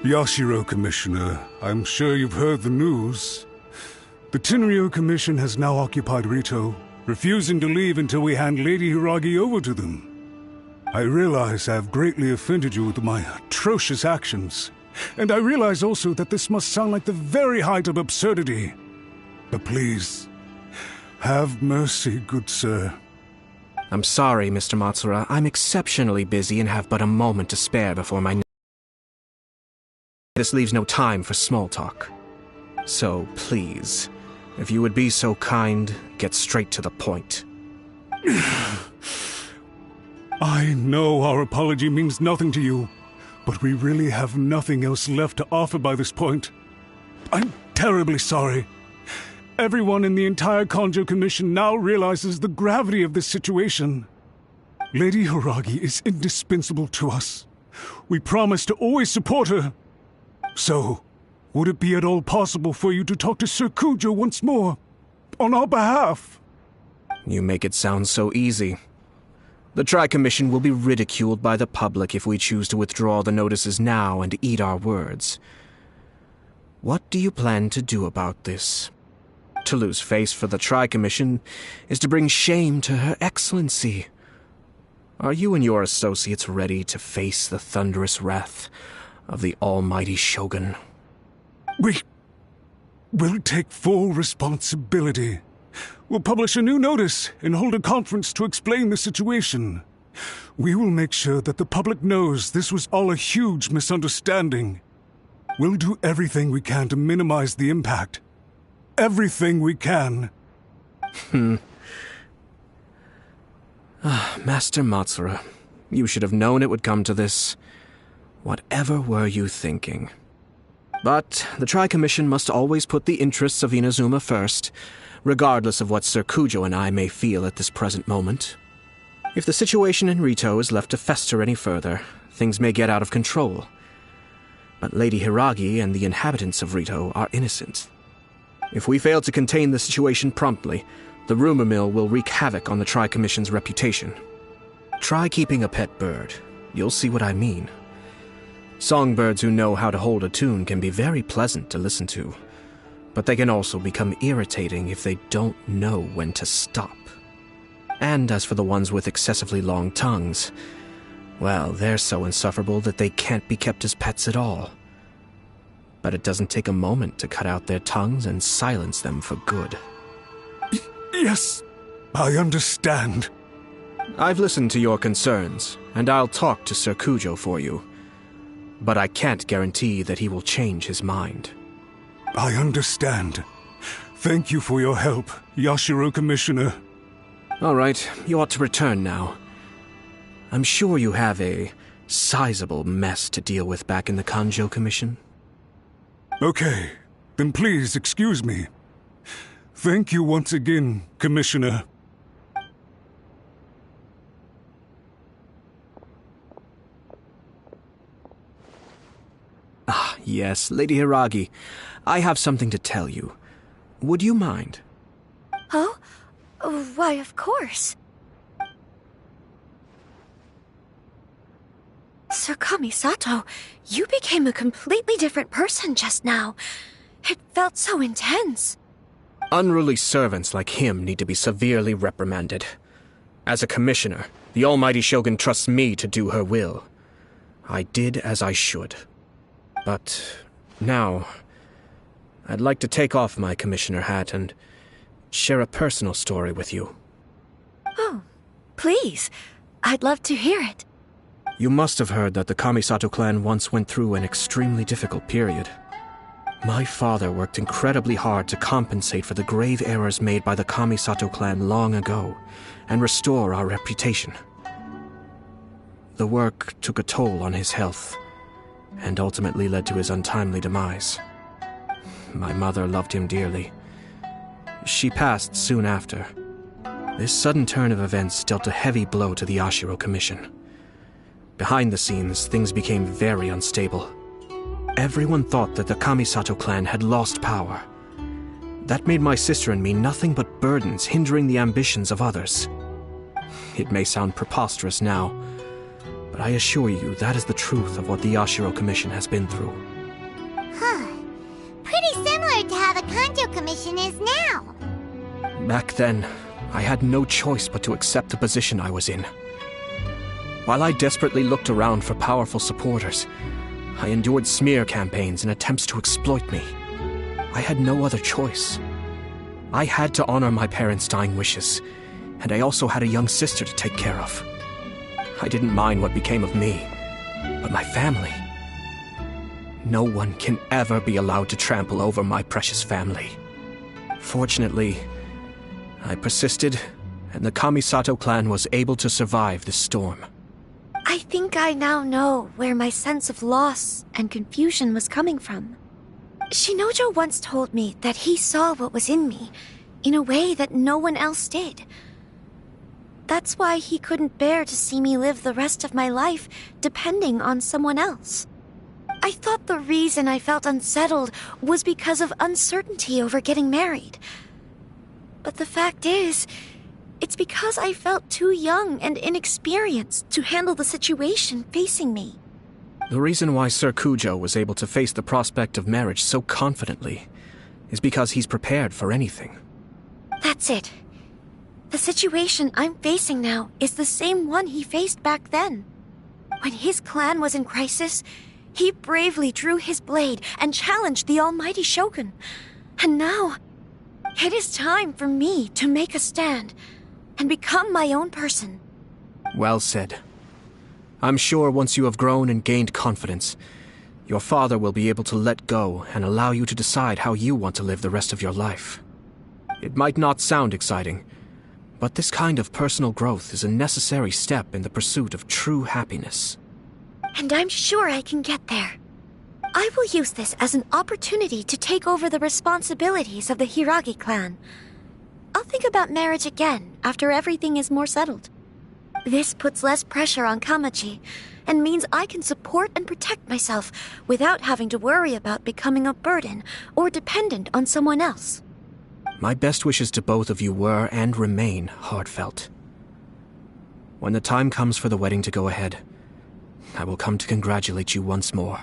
Yashiro Commissioner, I'm sure you've heard the news. The Tenryou Commission has now occupied Rito, refusing to leave until we hand Lady Hiragi over to them. I realize I have greatly offended you with my atrocious actions, and I realize also that this must sound like the very height of absurdity. But please, have mercy, good sir. I'm sorry, Mr. Matsura. I'm exceptionally busy and have but a moment to spare before my... This leaves no time for small talk. So, please, if you would be so kind, get straight to the point. I know our apology means nothing to you, but we really have nothing else left to offer by this point. I'm terribly sorry. Everyone in the entire Conjo Commission now realizes the gravity of this situation. Lady Hiragi is indispensable to us. We promise to always support her. So, would it be at all possible for you to talk to Sir Kujo once more, on our behalf? You make it sound so easy. The Tri-Commission will be ridiculed by the public if we choose to withdraw the notices now and eat our words. What do you plan to do about this? To lose face for the Tri-Commission is to bring shame to Her Excellency. Are you and your associates ready to face the thunderous wrath of the almighty Shogun? We'll take full responsibility. We'll publish a new notice and hold a conference to explain the situation. We will make sure that the public knows this was all a huge misunderstanding. We'll do everything we can to minimize the impact. Everything we can. Master Matsura, You should have known it would come to this. Whatever were you thinking? But the Tri-Commission must always put the interests of Inazuma first, regardless of what Sir Kujo and I may feel at this present moment. If the situation in Rito is left to fester any further, things may get out of control. But Lady Hiragi and the inhabitants of Rito are innocent. If we fail to contain the situation promptly, the rumor mill will wreak havoc on the Tri-Commission's reputation. Try keeping a pet bird. You'll see what I mean. Songbirds who know how to hold a tune can be very pleasant to listen to, but they can also become irritating if they don't know when to stop. And as for the ones with excessively long tongues, well, they're so insufferable that they can't be kept as pets at all. But it doesn't take a moment to cut out their tongues and silence them for good. Yes, I understand. I've listened to your concerns, and I'll talk to Sir Kujo for you. But I can't guarantee that he will change his mind. I understand. Thank you for your help, Yashiro Commissioner. All right, you ought to return now. I'm sure you have a sizable mess to deal with back in the Kanjo Commission. Okay, then please excuse me. Thank you once again, Commissioner. Ah, yes, Lady Hiragi. I have something to tell you. Would you mind? Oh? Why, of course. Sir Kamisato, you became a completely different person just now. It felt so intense. Unruly servants like him need to be severely reprimanded. As a commissioner, the Almighty Shogun trusts me to do her will. I did as I should. But now, I'd like to take off my commissioner hat and share a personal story with you. Oh, please. I'd love to hear it. You must have heard that the Kamisato clan once went through an extremely difficult period. My father worked incredibly hard to compensate for the grave errors made by the Kamisato clan long ago and restore our reputation. The work took a toll on his health and ultimately led to his untimely demise. My mother loved him dearly. She passed soon after. This sudden turn of events dealt a heavy blow to the Yashiro Commission. Behind the scenes, things became very unstable. Everyone thought that the Kamisato clan had lost power. That made my sister and me nothing but burdens hindering the ambitions of others. It may sound preposterous now, but I assure you that is the truth of what the Yashiro Commission has been through. Huh. Pretty similar to how the Kanjo Commission is now. Back then, I had no choice but to accept the position I was in. While I desperately looked around for powerful supporters, I endured smear campaigns and attempts to exploit me. I had no other choice. I had to honor my parents' dying wishes, and I also had a young sister to take care of. I didn't mind what became of me, but my family. No one can ever be allowed to trample over my precious family. Fortunately, I persisted, and the Kamisato clan was able to survive this storm. I think I now know where my sense of loss and confusion was coming from. Shinojo once told me that he saw what was in me in a way that no one else did. That's why he couldn't bear to see me live the rest of my life depending on someone else. I thought the reason I felt unsettled was because of uncertainty over getting married. But the fact is, it's because I felt too young and inexperienced to handle the situation facing me. The reason why Sir Kujo was able to face the prospect of marriage so confidently is because he's prepared for anything. That's it. The situation I'm facing now is the same one he faced back then. When his clan was in crisis, he bravely drew his blade and challenged the Almighty Shogun. And now, it is time for me to make a stand and become my own person. Well said. I'm sure once you have grown and gained confidence, your father will be able to let go and allow you to decide how you want to live the rest of your life. It might not sound exciting, But this kind of personal growth is a necessary step in the pursuit of true happiness. And I'm sure I can get there. I will use this as an opportunity to take over the responsibilities of the Hiragi clan. I'll think about marriage again after everything is more settled. This puts less pressure on Kamaji, and means I can support and protect myself without having to worry about becoming a burden or dependent on someone else. My best wishes to both of you were and remain heartfelt. When the time comes for the wedding to go ahead, I will come to congratulate you once more.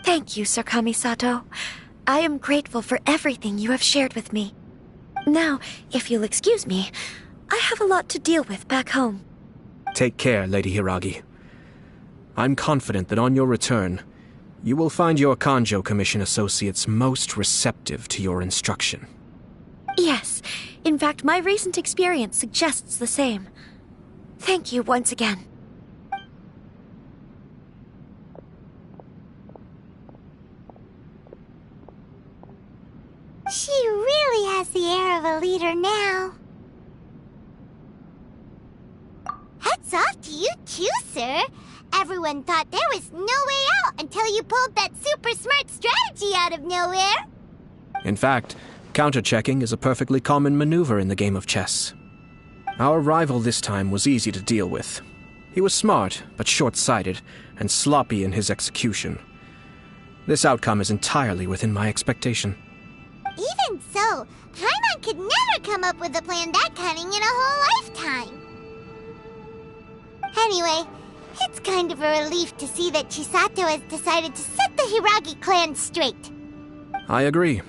Thank you, Sir Kamisato. I am grateful for everything you have shared with me. Now, if you'll excuse me, I have a lot to deal with back home. Take care, Lady Hiragi. I'm confident that on your return, you will find your Kanjo Commission associates most receptive to your instruction. Yes, in fact, my recent experience suggests the same. Thank you once again. She really has the air of a leader now. Hats off to you too, sir. Everyone thought there was no way out until you pulled that super smart strategy out of nowhere. In fact, counter-checking is a perfectly common maneuver in the game of chess. Our rival this time was easy to deal with. He was smart, but short-sighted, and sloppy in his execution. This outcome is entirely within my expectation. Even so, Paimon could never come up with a plan that cunning in a whole lifetime. Anyway, it's kind of a relief to see that Chisato has decided to set the Hiragi clan straight. I agree.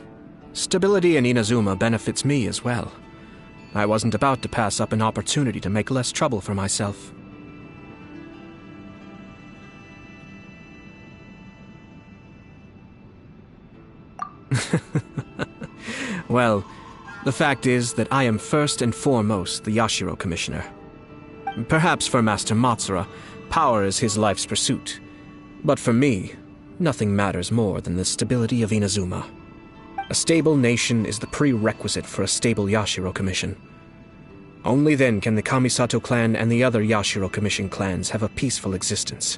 Stability in Inazuma benefits me as well. I wasn't about to pass up an opportunity to make less trouble for myself. Well, the fact is that I am first and foremost the Yashiro Commissioner. Perhaps for Master Matsura, power is his life's pursuit. But for me, nothing matters more than the stability of Inazuma. A stable nation is the prerequisite for a stable Yashiro Commission. Only then can the Kamisato clan and the other Yashiro Commission clans have a peaceful existence.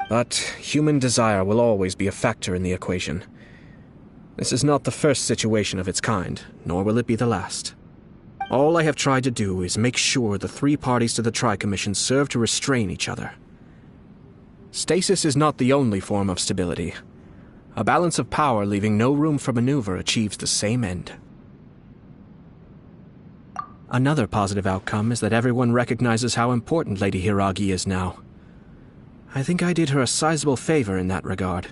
But human desire will always be a factor in the equation. This is not the first situation of its kind, nor will it be the last. All I have tried to do is make sure the three parties to the Tri-Commission serve to restrain each other. Stasis is not the only form of stability. A balance of power leaving no room for maneuver achieves the same end. Another positive outcome is that everyone recognizes how important Lady Hiragi is now. I think I did her a sizable favor in that regard.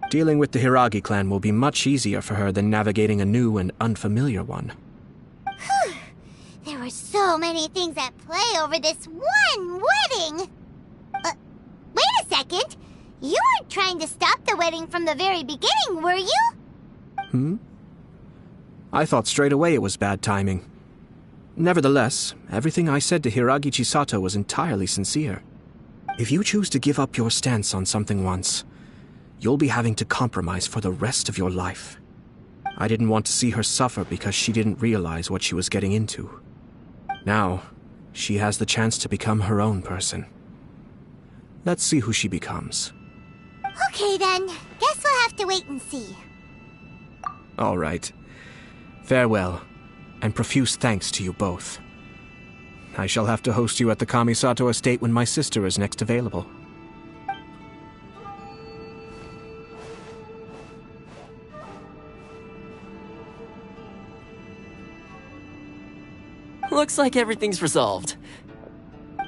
Dealing with the Hiragi clan will be much easier for her than navigating a new and unfamiliar one. There were so many things at play over this one wedding. Wait a second. You weren't trying to stop the wedding from the very beginning, were you? I thought straight away it was bad timing. Nevertheless, everything I said to Hiragi Chisato was entirely sincere. If you choose to give up your stance on something once, you'll be having to compromise for the rest of your life. I didn't want to see her suffer because she didn't realize what she was getting into. Now, she has the chance to become her own person. Let's see who she becomes. Okay then, guess we'll have to wait and see. All right. Farewell, and profuse thanks to you both. I shall have to host you at the Kamisato estate when my sister is next available. Looks like everything's resolved.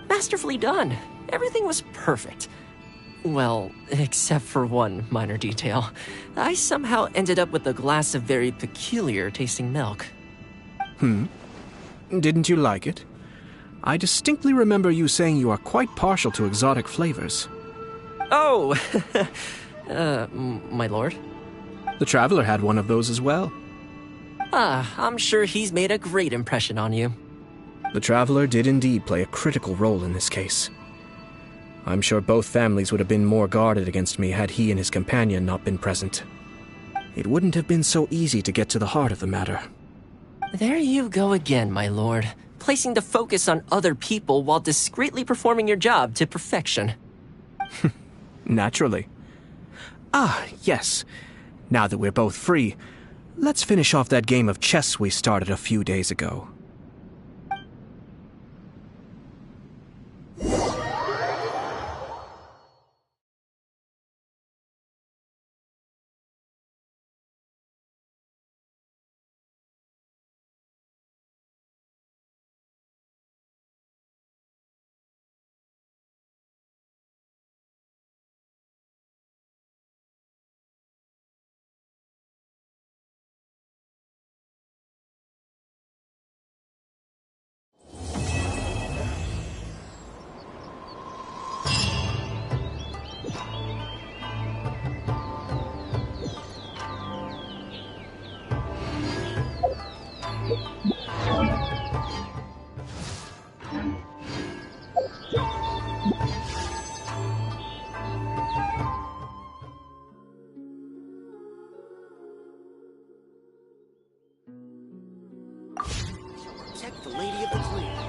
Masterfully done. Everything was perfect. Well, except for one minor detail. I somehow ended up with a glass of very peculiar tasting milk. Didn't you like it? I distinctly remember you saying you are quite partial to exotic flavors. Oh! My lord? The Traveler had one of those as well. I'm sure he's made a great impression on you. The Traveler did indeed play a critical role in this case. I'm sure both families would have been more guarded against me had he and his companion not been present. It wouldn't have been so easy to get to the heart of the matter. There you go again, my lord. placing the focus on other people while discreetly performing your job to perfection. Naturally. Ah, yes. Now that we're both free, let's finish off that game of chess we started a few days ago. Protect the Lady of the Clan.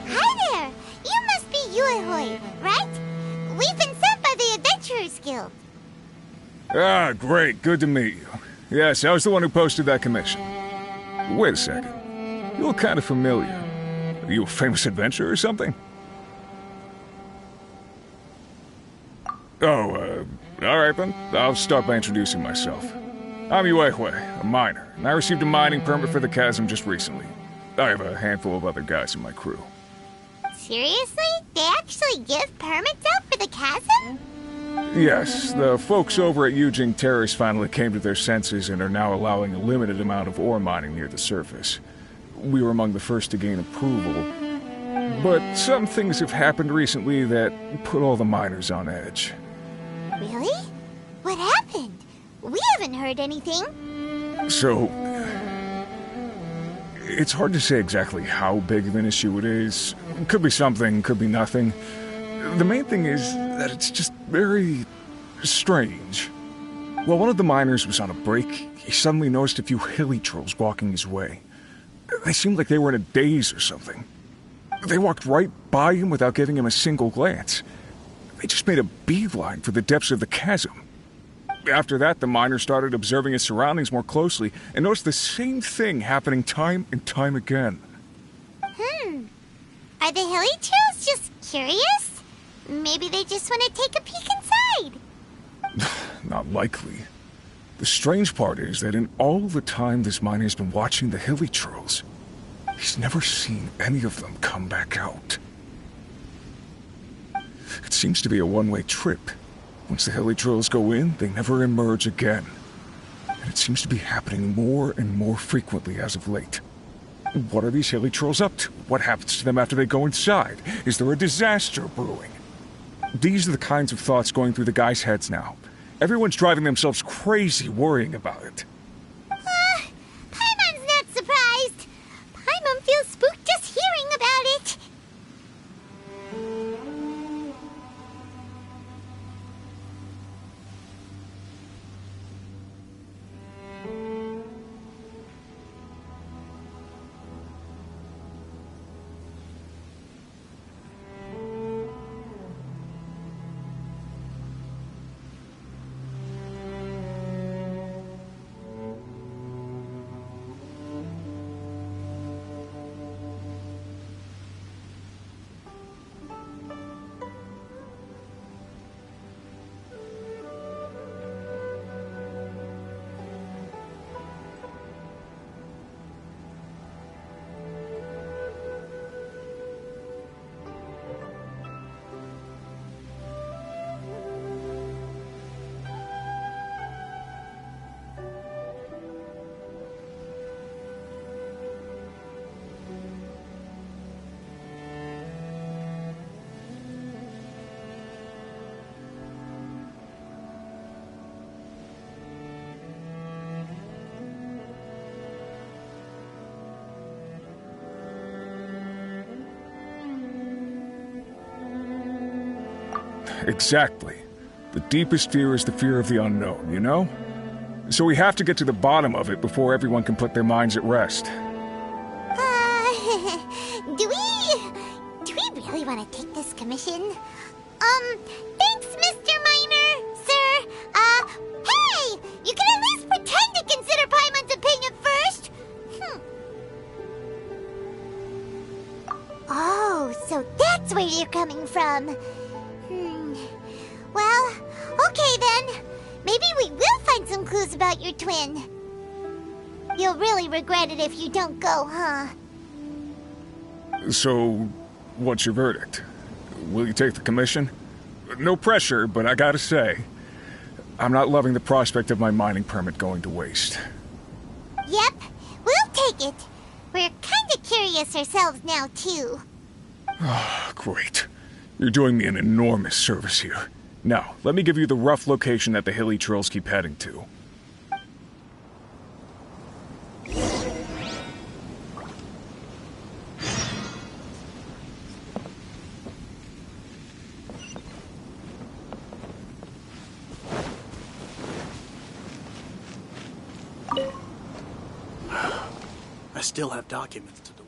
Hi there! You must be Yuehoi, right? We've been sent by the Adventurers Guild. Ah, great. Good to meet you. Yes, I was the one who posted that commission. Wait a second. You look kind of familiar. Are you a famous adventurer or something? Oh, alright then. I'll start by introducing myself. I'm Yuehoi, a miner, and I received a mining permit for the chasm just recently. I have a handful of other guys in my crew. Seriously? They actually give permits out for the chasm? Yes, the folks over at Yujing Terrace finally came to their senses and are now allowing a limited amount of ore mining near the surface. We were among the first to gain approval, but some things have happened recently that put all the miners on edge. Really? What happened? We haven't heard anything. So, it's hard to say exactly how big of an issue it is. Could be something, could be nothing. The main thing is that it's just very strange. While one of the miners was on a break, he suddenly noticed a few hilly trolls walking his way. They seemed like they were in a daze or something. They walked right by him without giving him a single glance. They just made a beeline for the depths of the chasm. After that, the miner started observing his surroundings more closely and noticed the same thing happening time and time again. Are the hilly trolls just curious? Maybe they just want to take a peek inside. Not likely. The strange part is that in all the time this miner's been watching the hilly trolls, he's never seen any of them come back out. It seems to be a one-way trip. Once the hilly trolls go in, they never emerge again. And it seems to be happening more and more frequently as of late. What are these hilly trolls up to? What happens to them after they go inside? Is there a disaster brewing? These are the kinds of thoughts going through the guys' heads now. Everyone's driving themselves crazy worrying about it. Paimon's not surprised. Paimon feels spooked just hearing about it. Exactly. The deepest fear is the fear of the unknown, you know? So we have to get to the bottom of it before everyone can put their minds at rest. Do we really want to take this commission? Thanks, Mr. Miner, sir. Hey! You can at least pretend to consider Paimon's opinion first. Oh, so that's where you're coming from. Well, okay then. Maybe we will find some clues about your twin. You'll really regret it if you don't go, huh? So, what's your verdict? Will you take the commission? No pressure, but I gotta say, I'm not loving the prospect of my mining permit going to waste. Yep, we'll take it. We're kinda curious ourselves now, too. Great. You're doing me an enormous service here. Now, let me give you the rough location that the hilly trails keep heading to. I still have documents to do.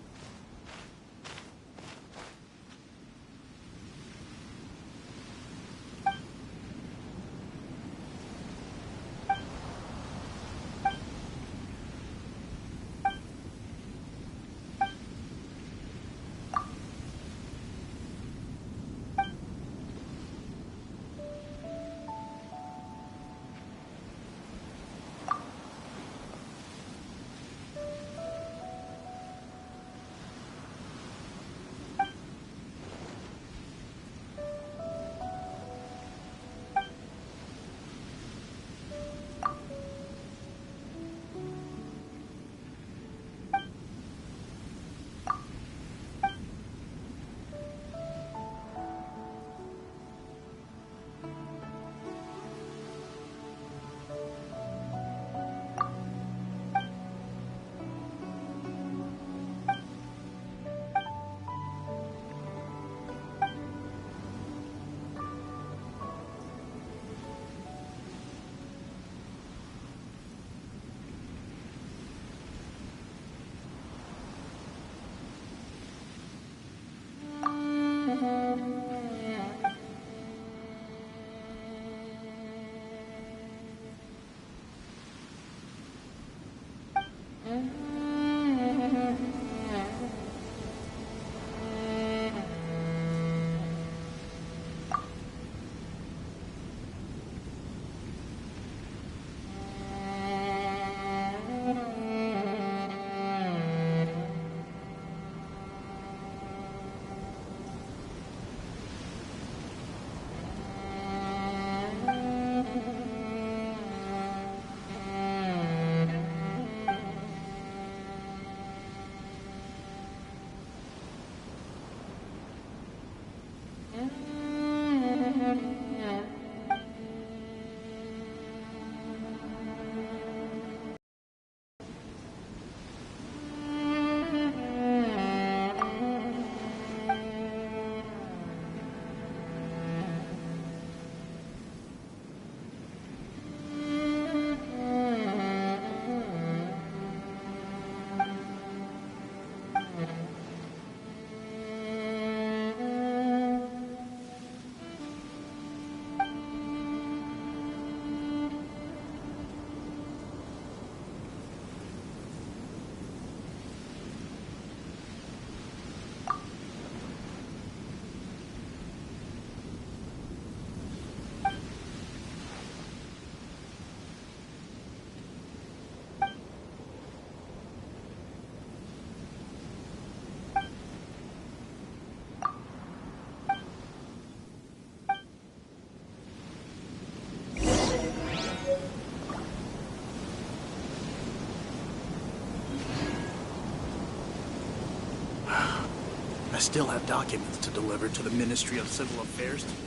I still have documents to deliver to the Ministry of Civil Affairs today.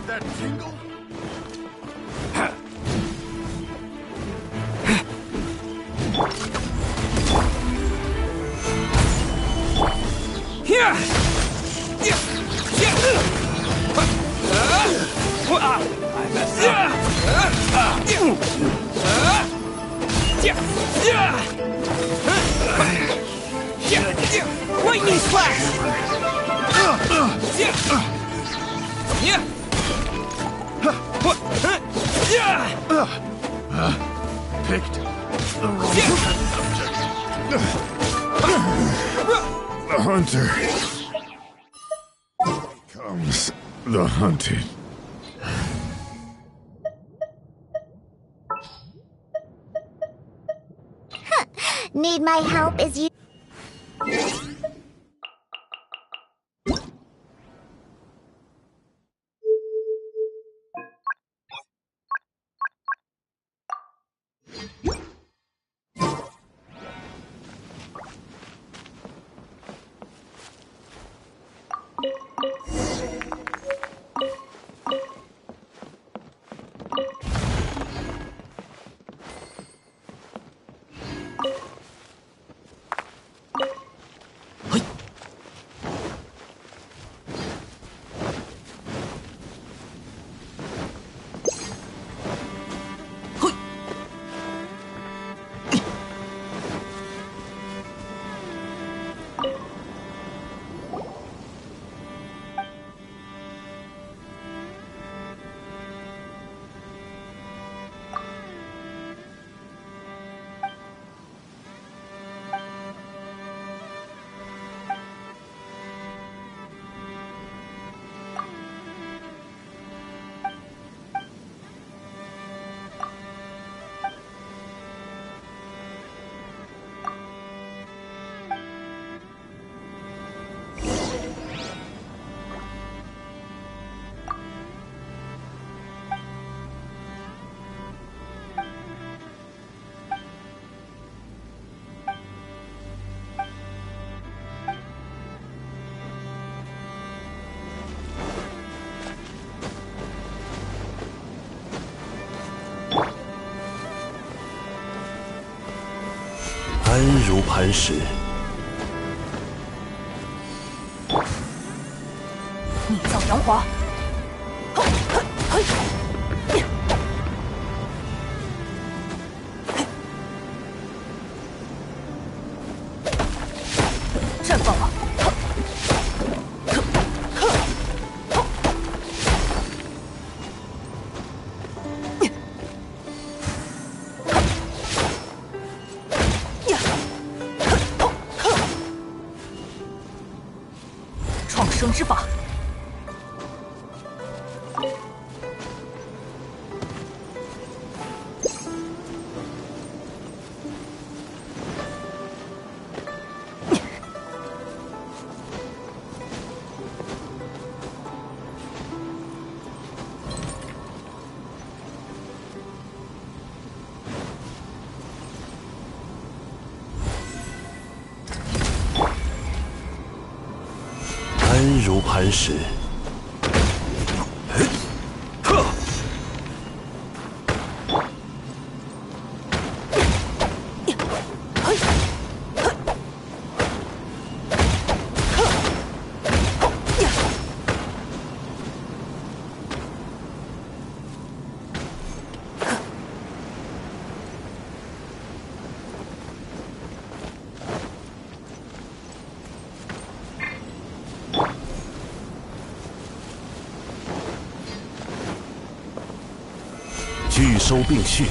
That tingle? Lightning slash! Picked the wrong subject. The hunter becomes the hunted. Need my help as you... 安如磐石。逆造阳华，绽放吧！创生之法。安如磐石。拒收并蓄。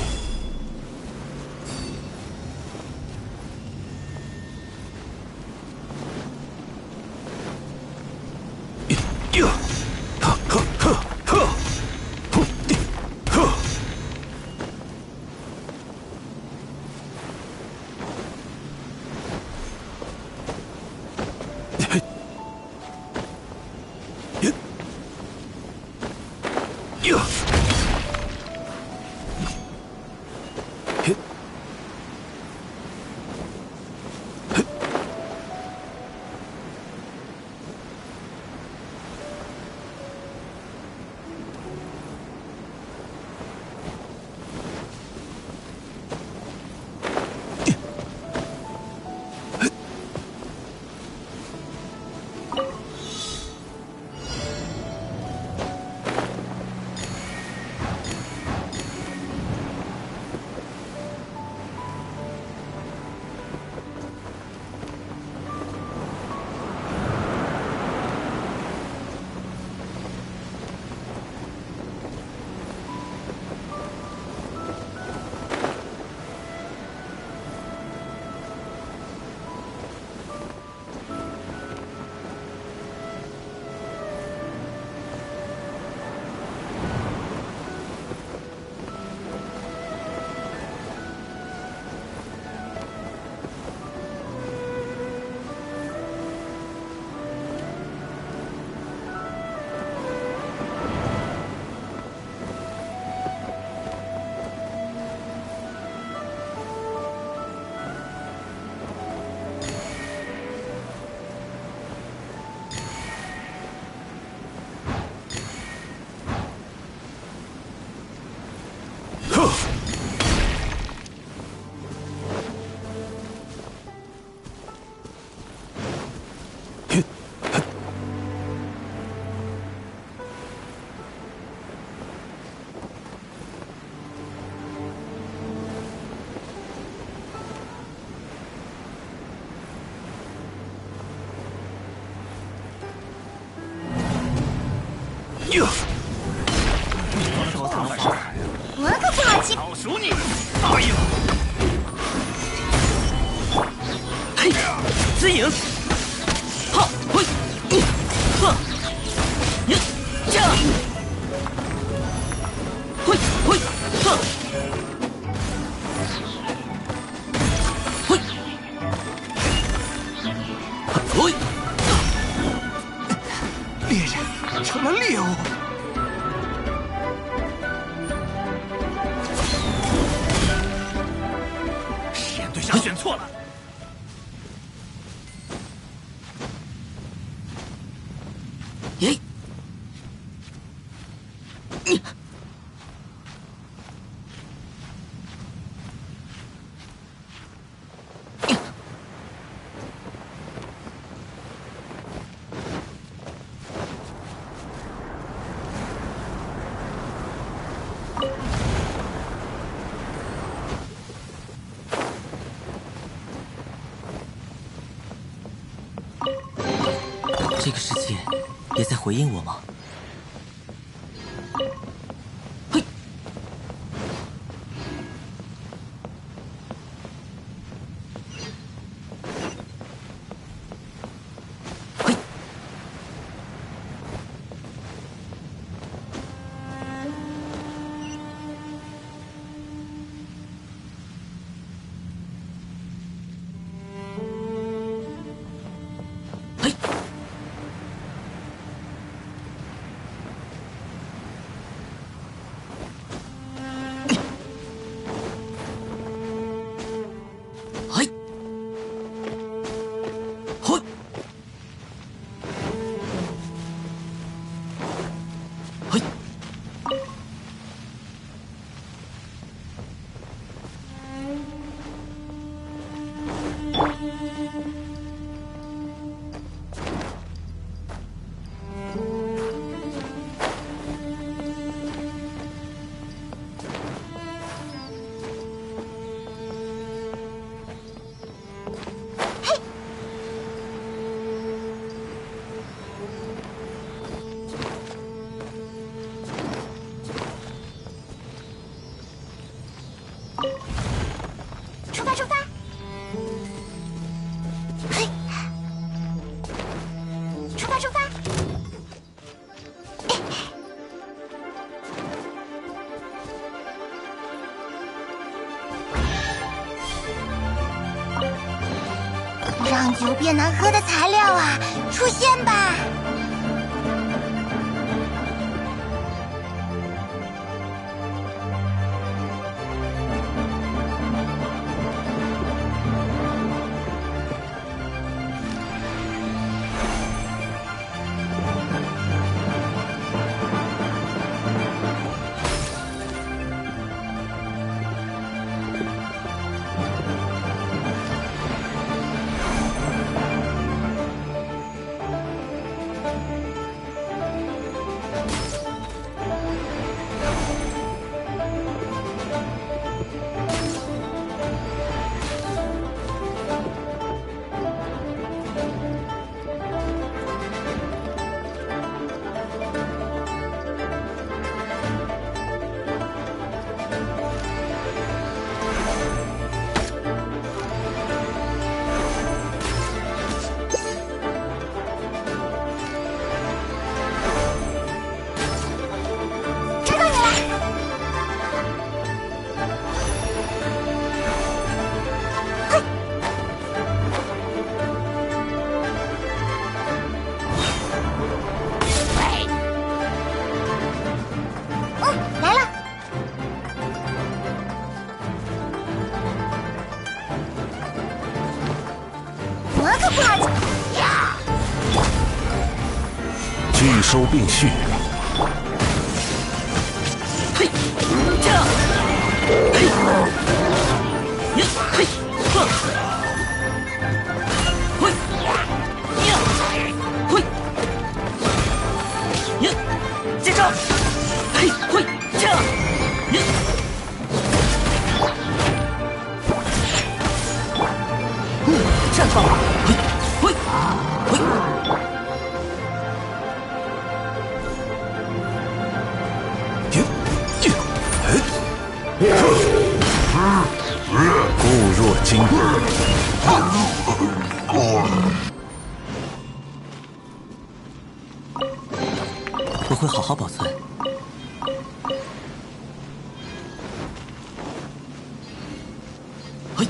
我可不好欺负。老鼠你！哎呦！嘿，资影！哈，嘿，哈，呀，这，嘿，嘿，哈，嘿，嘿，猎人成了猎物。对象选错了。耶！这个世界也在回应我吗？嘿！嘿！出发出发！嘿，出发出发！让酒变难喝的材料啊，出现吧！拒收并蓄。嘿，这，嘿，呀，嘿，呵，嘿，呀，嘿，呀，接招，嘿，嘿，这，呀，绽放吧，嘿，嘿，嘿。固若金龟。我会好好保存。嘿，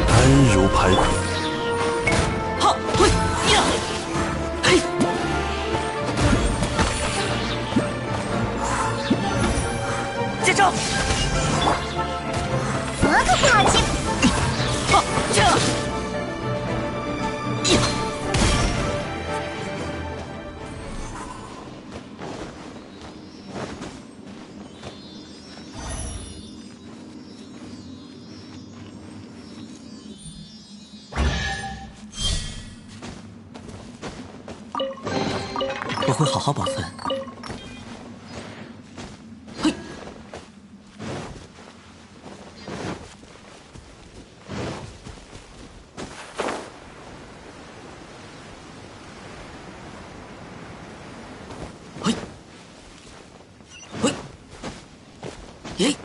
安如排骨。好，嘿，呀，嘿，接招！我可不好欺负。好，这，呀，我会好好保存。嘿，嘿，嘿，耶！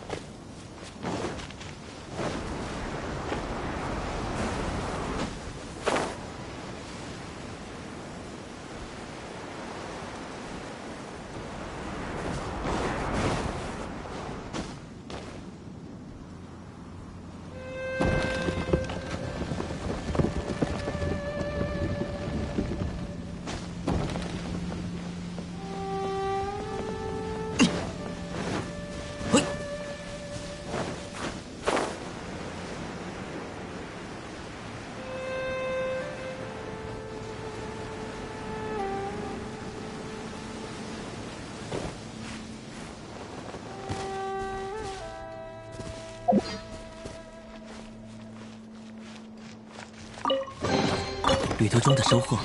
旅途中的收获。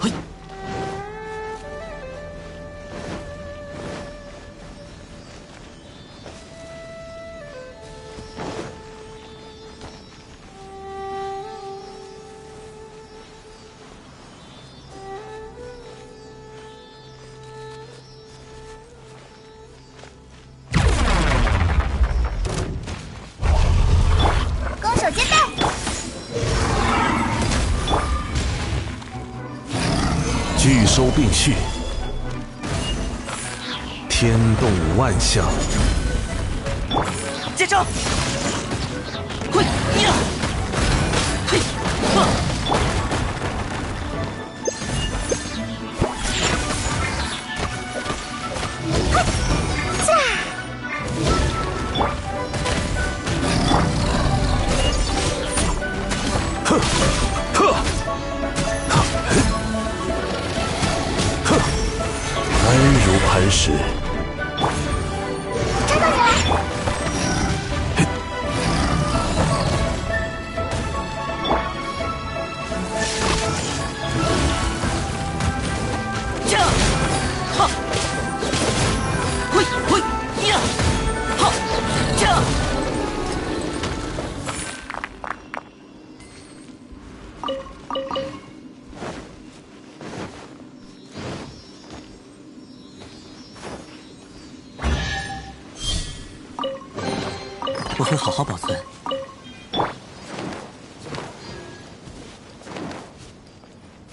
嘿，攻守兼备。聚收并蓄，天动万象。接招！嘿呀！嘿，呵！呵，呵，呵，安如磐石。看到你了！呀！哈！嘿，嘿，呀！哈！呀！我会好好保存。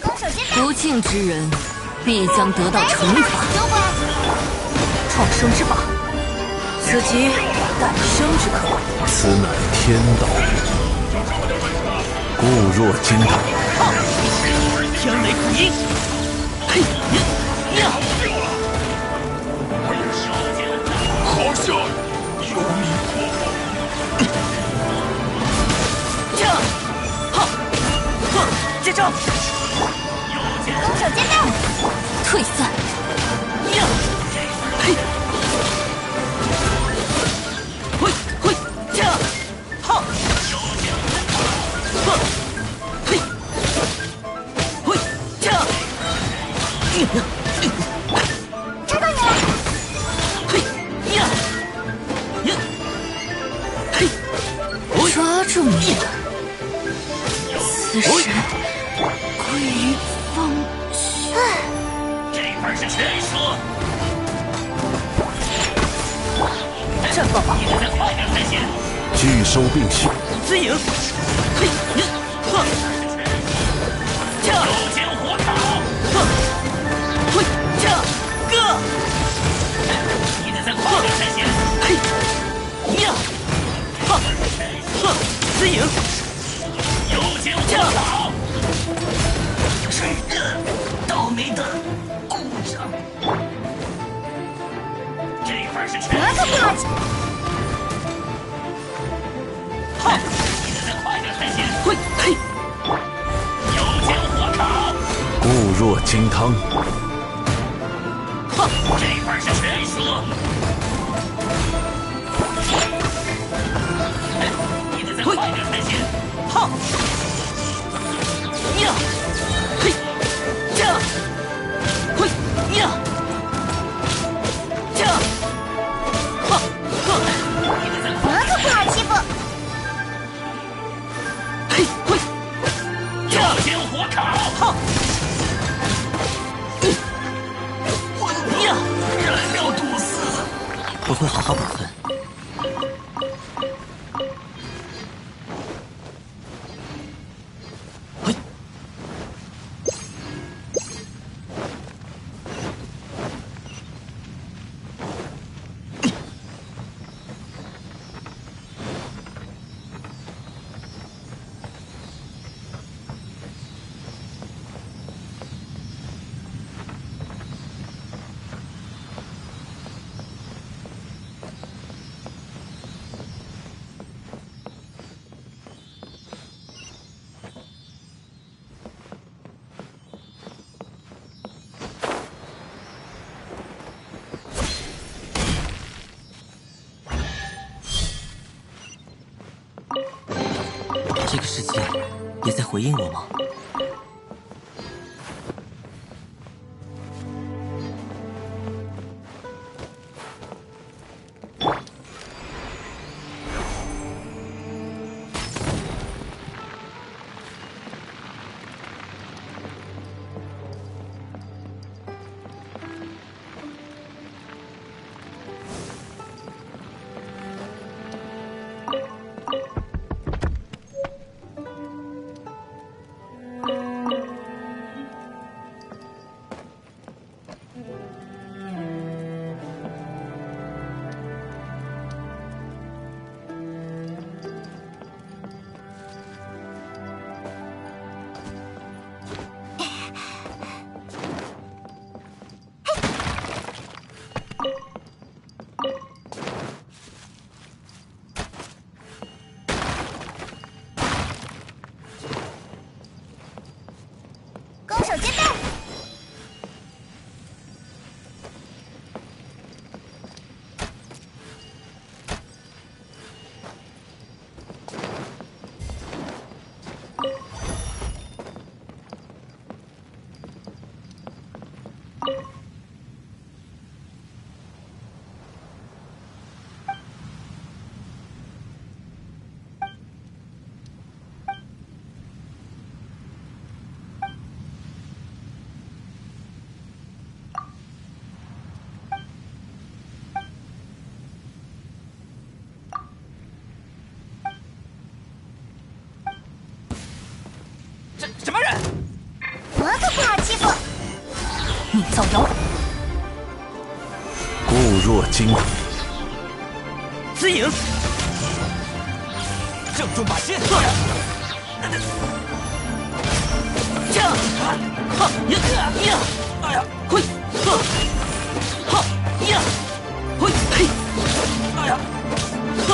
攻守兼备。不敬之人，必将得到惩罚。创生之法，此即诞生之刻。此乃天道，固若金汤。天雷普音，嘿呀！好像有你过往。呀！哈！呵！接招！攻守兼备。退散。呀！嘿！嘿！嘿！呀！哈！呵！嘿！嘿！呀！看到你了！嘿！呀！呀！嘿！抓住你！此时归于方寸。这份是全说。战报吧！再快点才行。聚收并蓄。资营！嘿！呵！呀！有剑火烤！呵！嘿！呀！哥！你得再快点才行。嘿！呀！哈！呵！资营！有剑火烤！是倒霉的故障。这份是全可不垃圾。哈！你得再快点才行。嘿！嘿！有剑火烤！固若金汤。哈！这份是全说。你得再快快点才行！哈！呀！嘿！这！嘿！呀！这！哈！呵！我可不好欺负。嘿！嘿！这！先火烤！哈！呀！燃料堵死！我会好好保存。这个世界也在回应我吗？攻守兼备。什么人？我可不好欺负。你造谣！固若金龟。资影，正中靶心。这，哈呀，哎呀，嘿，呵，哈呀，嘿，嘿，哎呀，呵，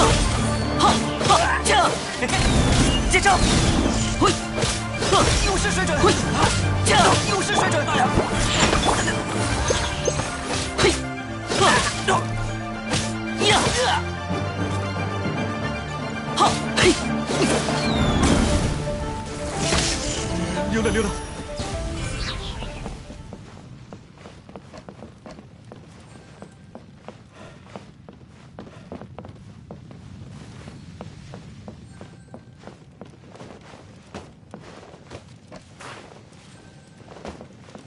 哈哈，这，接招，嘿。又是水准！嘿，这又是水准！哎呀，嘿，呀，好，嘿，溜达溜达。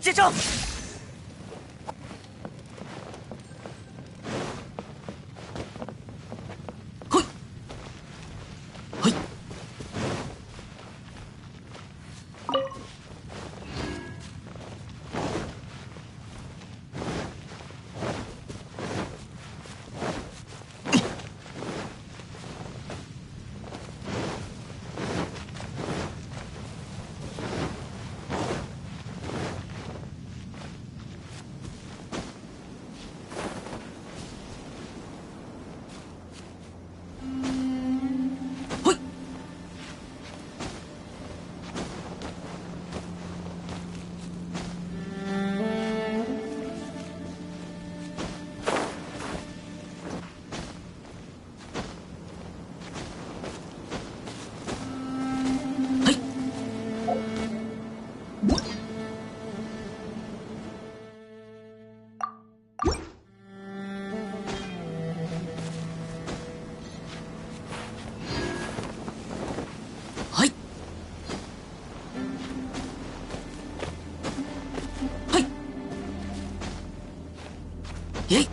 接招！嘿，嘿，耶！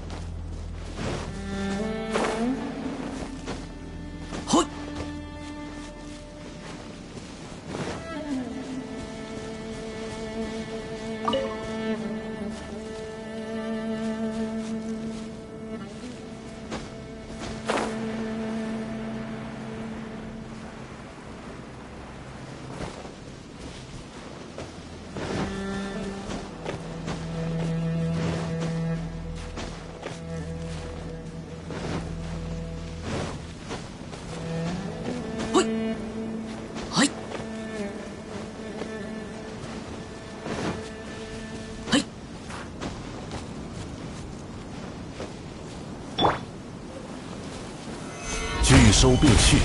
嘿！拒收并蓄。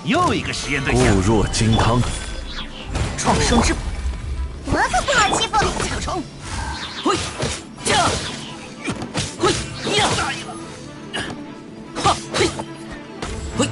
又一个实验对象。固若金汤。创生之我可不好欺负。可成。嘿，驾！嘿呀！哈嘿，嘿。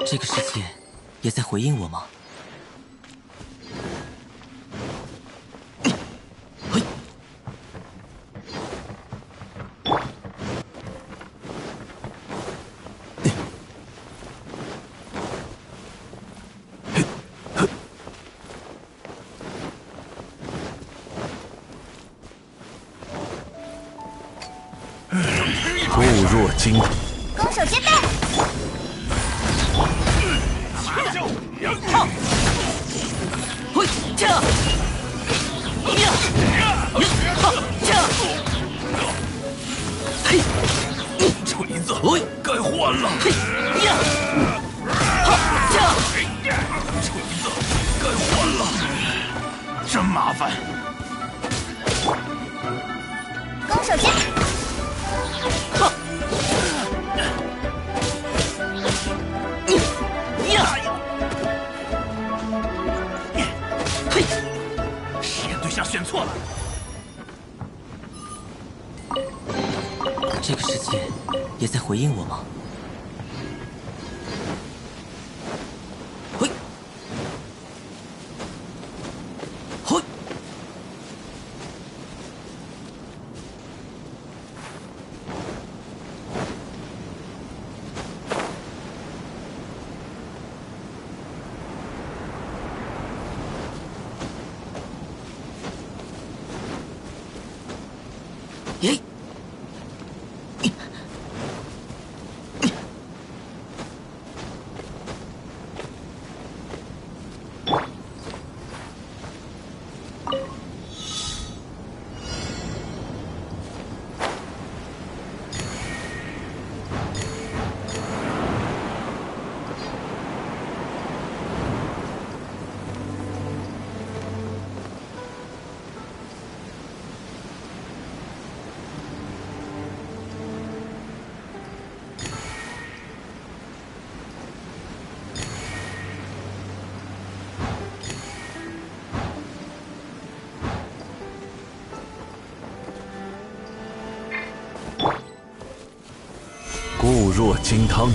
这个世界也在回应我吗？固若金汤。攻守兼备。嘿，驾！呀！哈！驾！嘿！锤子，该换了。嘿！呀！哈！驾！锤子，该换了。真麻烦。攻守兼备。哈！呀！嘿！实验对象选错了。这个世界也在回应我吗？嘿！嘿！固若金汤。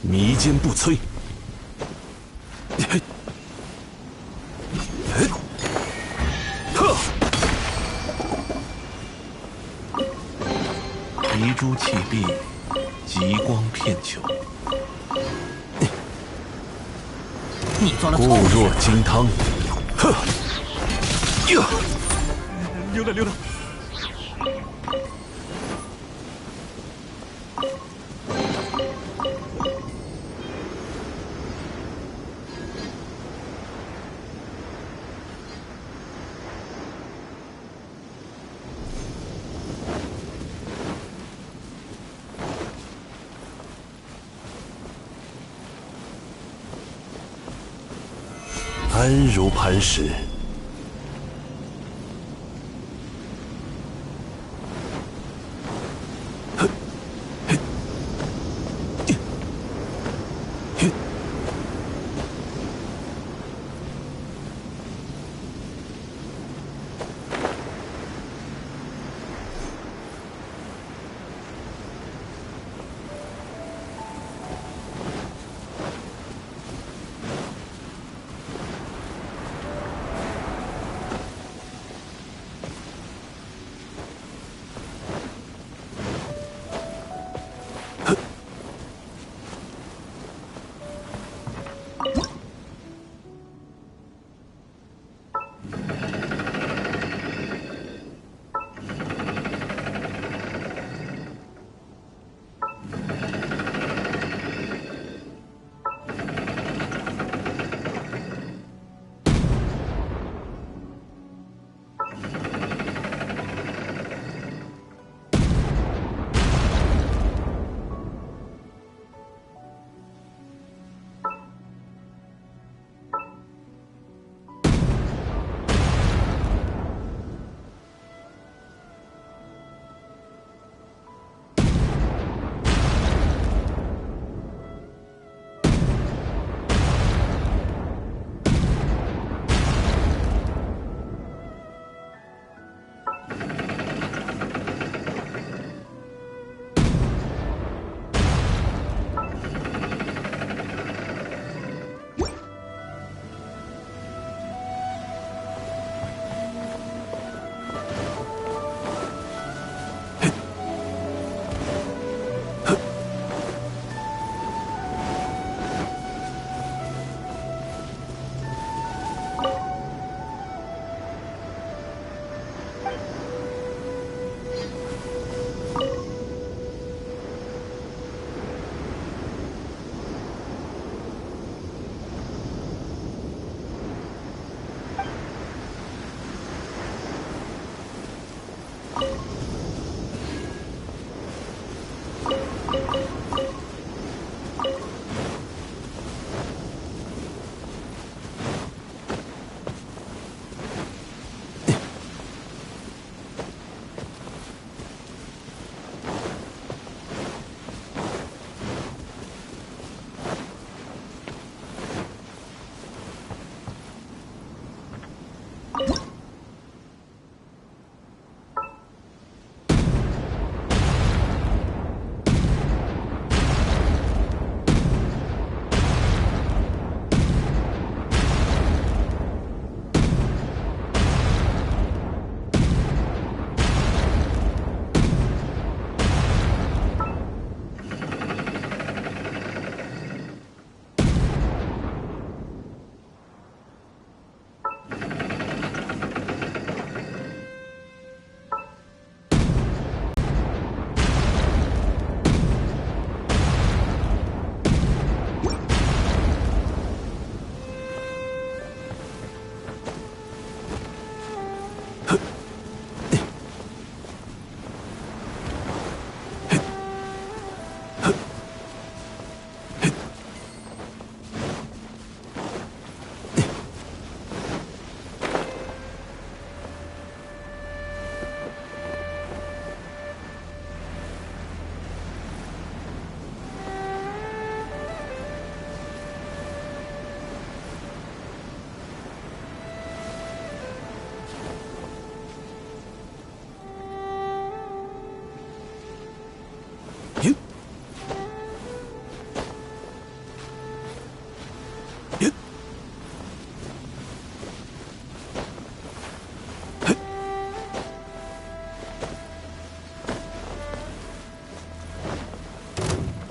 弥坚不摧。遗珠弃壁，极光片球。你做了错固误。若金汤。呵，呀！溜达溜达。安如磐石。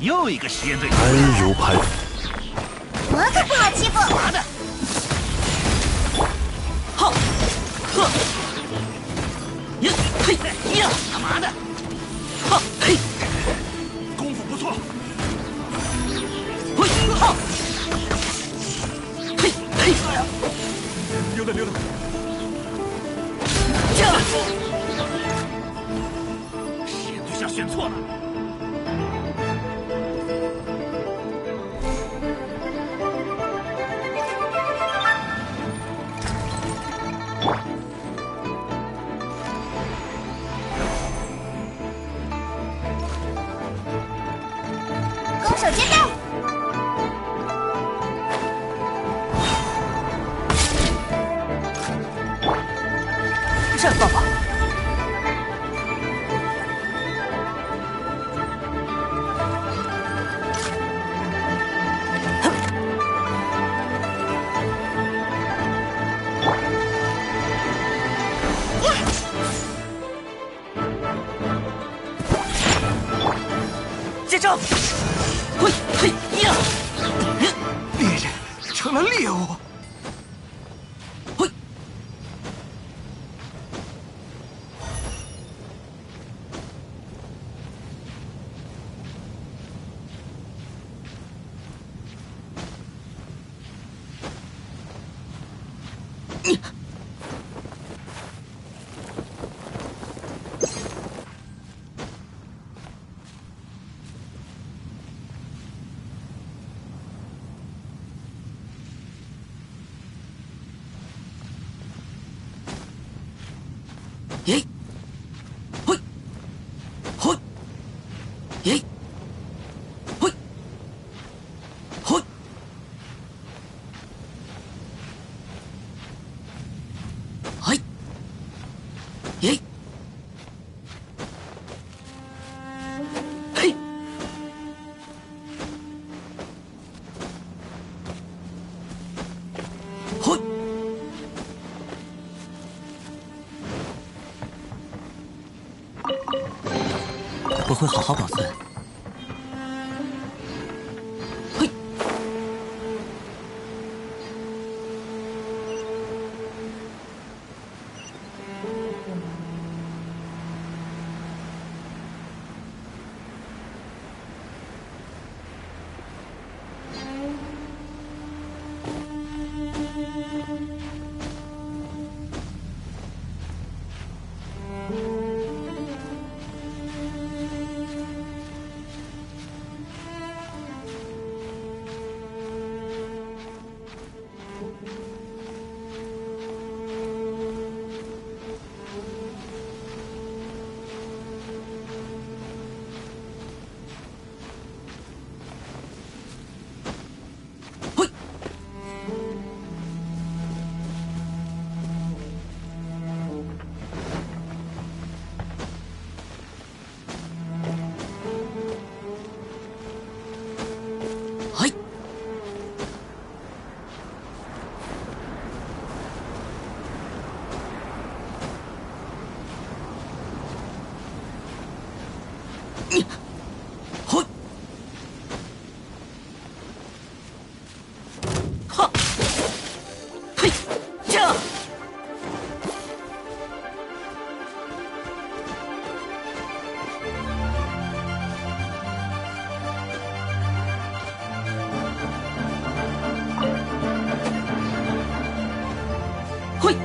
又一个实验对手。安柔牌。我可不好欺负。麻的。好，呵，呀，嘿，呀，干嘛的？好，嘿，功夫不错。嘿，好，嘿，嘿，溜达溜达。这，实验对象选错了。攻守兼备。绽放吧！接招！嘿，嘿，呀！猎人成了猎物。嘿。耶！嘿！嘿！耶！嘿！嘿！嘿！耶！嘿！嘿！我会好好保存。嘿！哈！嘿！这！嘿！